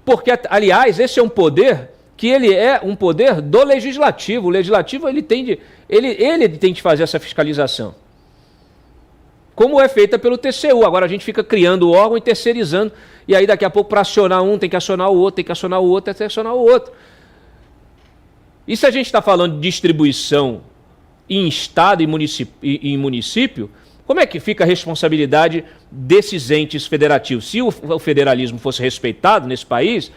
porque, aliás, esse é um poder que ele é um poder do legislativo. O legislativo ele tem de fazer essa fiscalização. Como é feita pelo TCU. Agora a gente fica criando o órgão e terceirizando, e aí daqui a pouco para acionar um tem que acionar o outro, tem que acionar o outro, tem que acionar o outro. E se a gente está falando de distribuição em estado e em município, como é que fica a responsabilidade desses entes federativos? Se o federalismo fosse respeitado nesse país,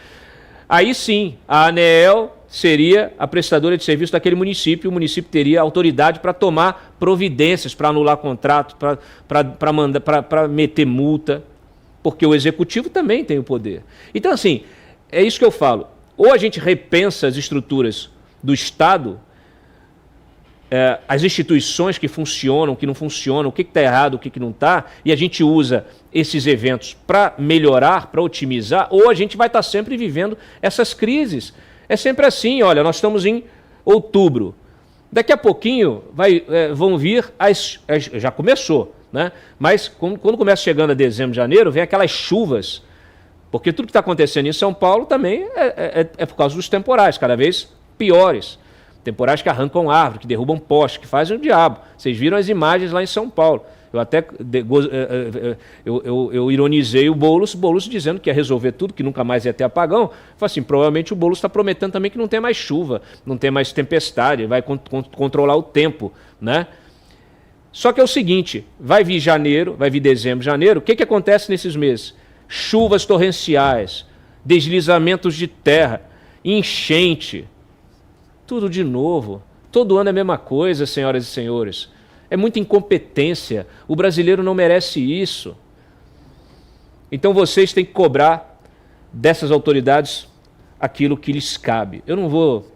aí sim, a ANEEL seria a prestadora de serviço daquele município, o município teria autoridade para tomar providências, para anular contrato, para meter multa, porque o executivo também tem o poder. Então, assim, é isso que eu falo. Ou a gente repensa as estruturas do Estado, as instituições que funcionam, que não funcionam, o que está errado, o que não está, e a gente usa esses eventos para melhorar, para otimizar, ou a gente vai estar sempre vivendo essas crises. É sempre assim, olha, nós estamos em outubro. Daqui a pouquinho vão vir já começou, né? Mas quando começa chegando a dezembro, janeiro, vem aquelas chuvas, porque tudo que está acontecendo em São Paulo também é por causa dos temporais, cada vez piores. Temporais que arrancam árvore, que derrubam poste, que fazem o diabo. Vocês viram as imagens lá em São Paulo. Eu até eu ironizei o Boulos dizendo que ia resolver tudo, que nunca mais ia ter apagão. Eu falei assim, provavelmente o Boulos está prometendo também que não tem mais chuva, não tem mais tempestade, vai controlar o tempo, né? Só que é o seguinte, vai vir janeiro, vai vir dezembro, janeiro, o que acontece nesses meses? Chuvas torrenciais, deslizamentos de terra, enchente, tudo de novo. Todo ano é a mesma coisa, senhoras e senhores. É muita incompetência. O brasileiro não merece isso. Então vocês têm que cobrar dessas autoridades aquilo que lhes cabe. Eu não vou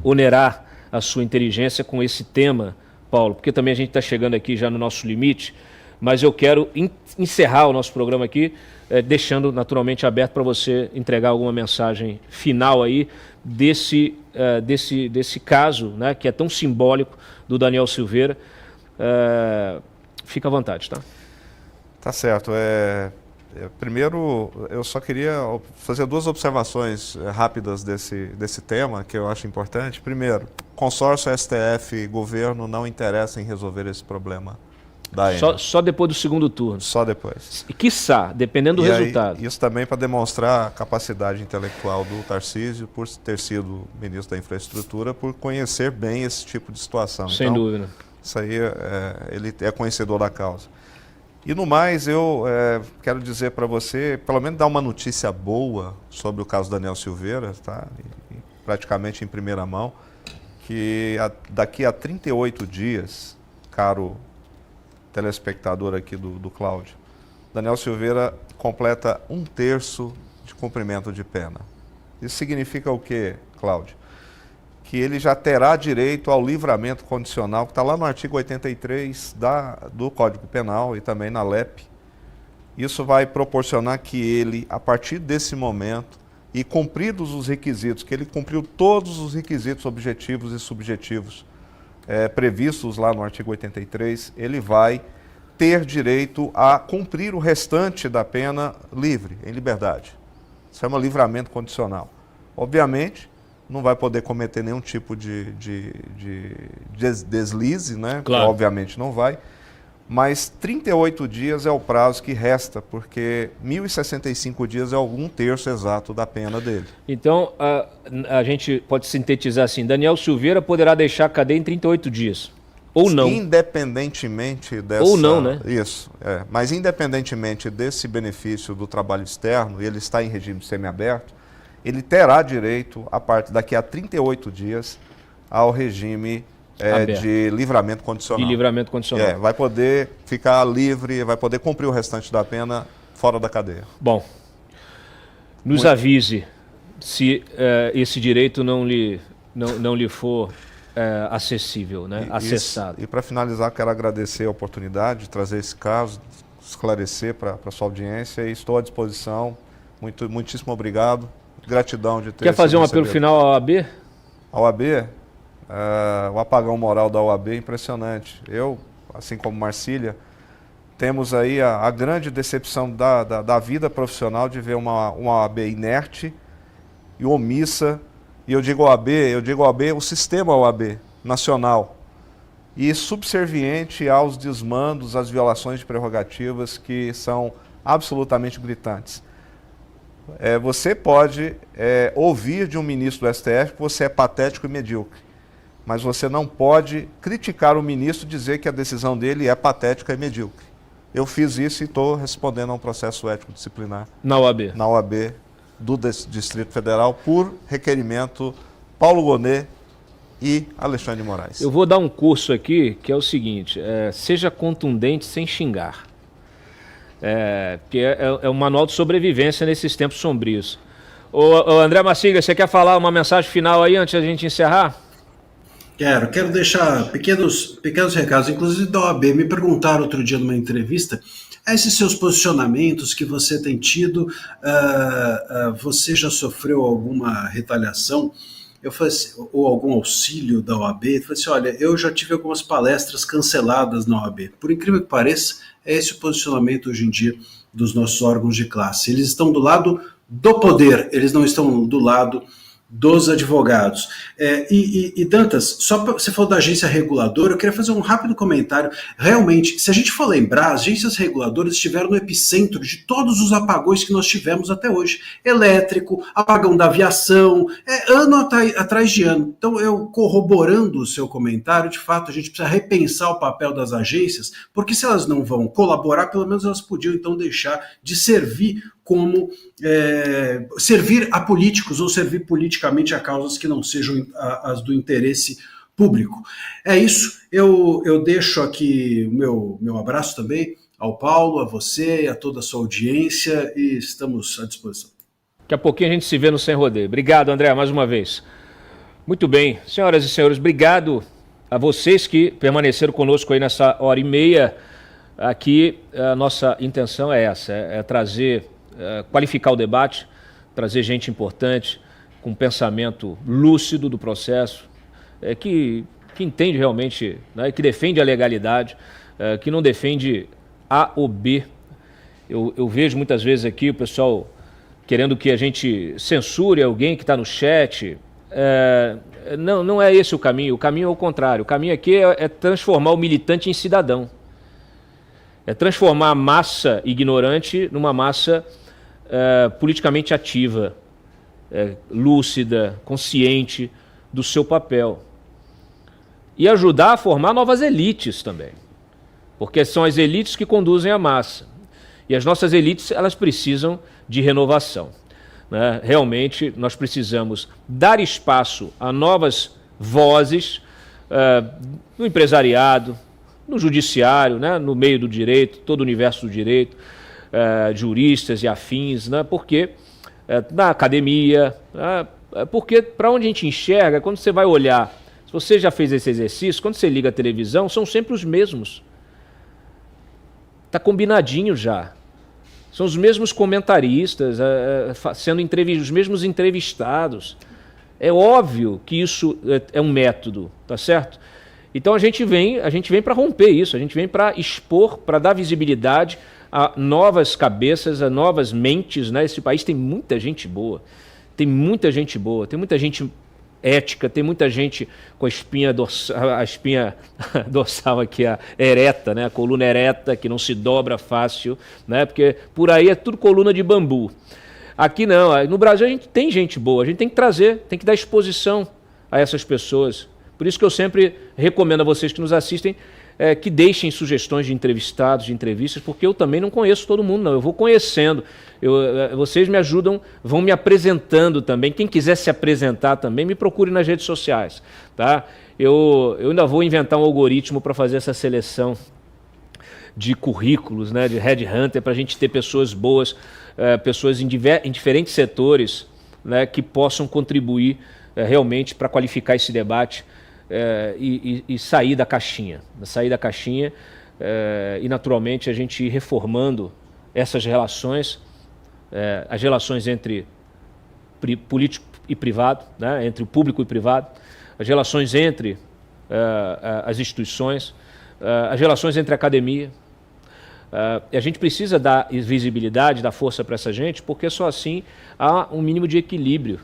onerar a sua inteligência com esse tema, Paulo, porque também a gente está chegando aqui já no nosso limite, mas eu quero encerrar o nosso programa aqui, deixando naturalmente aberto para você entregar alguma mensagem final aí desse caso, né, que é tão simbólico, do Daniel Silveira. Fica à vontade, tá? Tá certo. Primeiro, eu só queria fazer duas observações rápidas desse tema, que eu acho importante. Primeiro, consórcio STF governo não interessa em resolver esse problema da Enel. Só depois do segundo turno. Só depois. E quiçá, dependendo do resultado. Isso também para demonstrar a capacidade intelectual do Tarcísio, por ter sido ministro da Infraestrutura, por conhecer bem esse tipo de situação. Sem dúvida. Isso aí, ele é conhecedor da causa. E no mais, eu quero dizer para você, pelo menos dar uma notícia boa sobre o caso Daniel Silveira, tá? Praticamente em primeira mão, que daqui a 38 dias, caro telespectador aqui do Cláudio, Daniel Silveira completa 1/3 de cumprimento de pena. Isso significa o quê, Cláudio? Que ele já terá direito ao livramento condicional, que está lá no artigo 83 do Código Penal e também na LEP. Isso vai proporcionar que ele, a partir desse momento, e cumpridos os requisitos, que ele cumpriu todos os requisitos objetivos e subjetivos previstos lá no artigo 83, ele vai ter direito a cumprir o restante da pena livre, em liberdade. Isso chama livramento condicional. Obviamente, não vai poder cometer nenhum tipo de deslize, né? Claro. Obviamente não vai. Mas 38 dias é o prazo que resta, porque 1.065 dias é 1/3 exato da pena dele. Então, a gente pode sintetizar assim, Daniel Silveira poderá deixar a cadeia em 38 dias. Ou não. Independentemente dessa... Ou não, né? Isso. Mas independentemente desse benefício do trabalho externo, ele está em regime semiaberto, ele terá direito, daqui a 38 dias, ao regime de livramento condicional. De livramento condicional. Vai poder ficar livre, vai poder cumprir o restante da pena fora da cadeia. Bom, nos avise se esse direito não lhe for acessível, né? Acessado. E para finalizar, quero agradecer a oportunidade de trazer esse caso, esclarecer para a sua audiência, e estou à disposição. Muitíssimo obrigado. Gratidão de ter... Quer fazer um apelo final à OAB? A OAB? O apagão moral da OAB é impressionante. Eu, assim como Marcília, temos aí a grande decepção da vida profissional de ver uma OAB inerte e omissa e eu digo OAB, o sistema OAB nacional, e subserviente aos desmandos, às violações de prerrogativas que são absolutamente gritantes. Você pode ouvir de um ministro do STF que você é patético e medíocre, mas você não pode criticar o ministro e dizer que a decisão dele é patética e medíocre. Eu fiz isso e estou respondendo a um processo ético disciplinar. Na OAB? Na OAB do Distrito Federal, por requerimento Paulo Gonet e Alexandre de Moraes. Eu vou dar um curso aqui que é o seguinte, seja contundente sem xingar. Que é um manual de sobrevivência nesses tempos sombrios. Ô André Massiglia, você quer falar uma mensagem final aí antes da gente encerrar? Quero deixar pequenos recados, inclusive da OAB. Me perguntaram outro dia numa entrevista, esses seus posicionamentos que você tem tido, você já sofreu alguma retaliação? Eu falei assim, ou algum auxílio da OAB? Eu falei assim, olha, eu já tive algumas palestras canceladas na OAB. Por incrível que pareça, é esse o posicionamento hoje em dia dos nossos órgãos de classe. Eles estão do lado do poder, eles não estão do lado dos advogados. E Dantas, só pra, você falou da agência reguladora, eu queria fazer um rápido comentário. Realmente, se a gente for lembrar, as agências reguladoras estiveram no epicentro de todos os apagões que nós tivemos até hoje. Elétrico, apagão da aviação, ano atrás de ano. Então, eu corroborando o seu comentário, de fato, a gente precisa repensar o papel das agências, porque se elas não vão colaborar, pelo menos elas podiam, então, deixar de servir como servir a políticos ou servir politicamente a causas que não sejam as do interesse público. É isso, eu deixo aqui o meu abraço também ao Paulo, a você e a toda a sua audiência e estamos à disposição. Daqui a pouquinho a gente se vê no Sem Rodeio. Obrigado, André, mais uma vez. Muito bem, senhoras e senhores, obrigado a vocês que permaneceram conosco aí nessa hora e meia. Aqui a nossa intenção é essa, trazer... qualificar o debate, trazer gente importante, com um pensamento lúcido do processo, que entende realmente, né, que defende a legalidade, que não defende A ou B. Eu vejo muitas vezes aqui o pessoal querendo que a gente censure alguém que está no chat. Não é esse o caminho é o contrário. O caminho aqui é transformar o militante em cidadão. É transformar a massa ignorante numa massa politicamente ativa, lúcida, consciente do seu papel. E ajudar a formar novas elites também, porque são as elites que conduzem a massa. E as nossas elites, elas precisam de renovação, né? Realmente, nós precisamos dar espaço a novas vozes no empresariado, no judiciário, né? No meio do direito, todo o universo do direito, juristas e afins, né? Porque na academia, porque para onde a gente enxerga, quando você vai olhar, se você já fez esse exercício, quando você liga a televisão, são sempre os mesmos. Está combinadinho já. São os mesmos comentaristas, sendo os mesmos entrevistados. É óbvio que isso é um método, tá certo? Então a gente vem para romper isso, a gente vem para expor, para dar visibilidade a novas cabeças, a novas mentes, né? Esse país tem muita gente boa, tem muita gente ética, tem muita gente com a espinha dorsal aqui, ereta, né? A coluna ereta, que não se dobra fácil, né? Porque por aí é tudo coluna de bambu. Aqui não, no Brasil a gente tem gente boa, a gente tem que trazer, tem que dar exposição a essas pessoas. Por isso que eu sempre recomendo a vocês que nos assistem que deixem sugestões de entrevistados, de entrevistas, porque eu também não conheço todo mundo, não. Eu vou conhecendo, vocês me ajudam, vão me apresentando também. Quem quiser se apresentar também, me procure nas redes sociais, tá? Eu ainda vou inventar um algoritmo para fazer essa seleção de currículos, né, de headhunter, para a gente ter pessoas boas, pessoas em diferentes setores, né, que possam contribuir realmente para qualificar esse debate e sair da caixinha. E naturalmente a gente ir reformando essas relações, as relações entre político e privado, né, entre o público e privado, as relações entre as instituições, as relações entre a academia. A gente precisa dar visibilidade, dar força para essa gente, porque só assim há um mínimo de equilíbrio,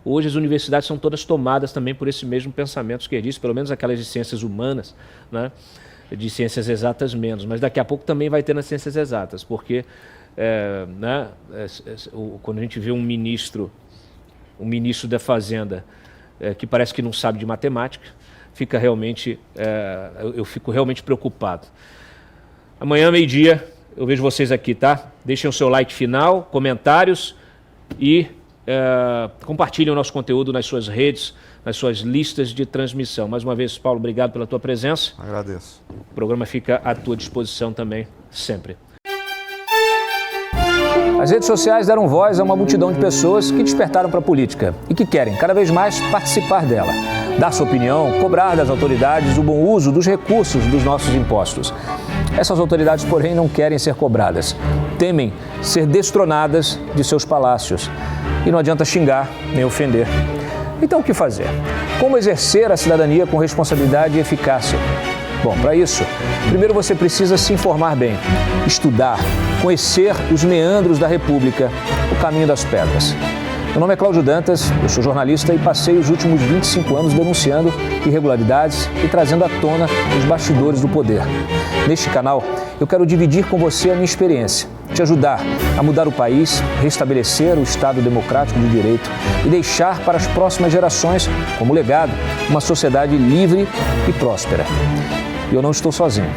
Hoje as universidades são todas tomadas também por esse mesmo pensamento esquerdista, pelo menos aquelas de ciências humanas, né? De ciências exatas menos, mas daqui a pouco também vai ter nas ciências exatas, porque quando a gente vê um ministro da Fazenda que parece que não sabe de matemática, eu fico realmente preocupado. Amanhã, meio-dia, eu vejo vocês aqui, tá? Deixem o seu like final, comentários e compartilhem o nosso conteúdo nas suas redes, nas suas listas de transmissão. Mais uma vez, Paulo, obrigado pela tua presença. Agradeço. O programa fica à tua disposição também, sempre. As redes sociais deram voz a uma multidão de pessoas que despertaram para a política e que querem cada vez mais participar dela, dar sua opinião, cobrar das autoridades o bom uso dos recursos dos nossos impostos. Essas autoridades, porém, não querem ser cobradas, temem ser destronadas de seus palácios. E não adianta xingar nem ofender. Então, o que fazer? Como exercer a cidadania com responsabilidade e eficácia? Bom, para isso, primeiro você precisa se informar bem, estudar, conhecer os meandros da República, o caminho das pedras. Meu nome é Cláudio Dantas, eu sou jornalista e passei os últimos 25 anos denunciando irregularidades e trazendo à tona os bastidores do poder. Neste canal, eu quero dividir com você a minha experiência, te ajudar a mudar o país, restabelecer o Estado democrático de direito e deixar para as próximas gerações, como legado, uma sociedade livre e próspera. E eu não estou sozinho.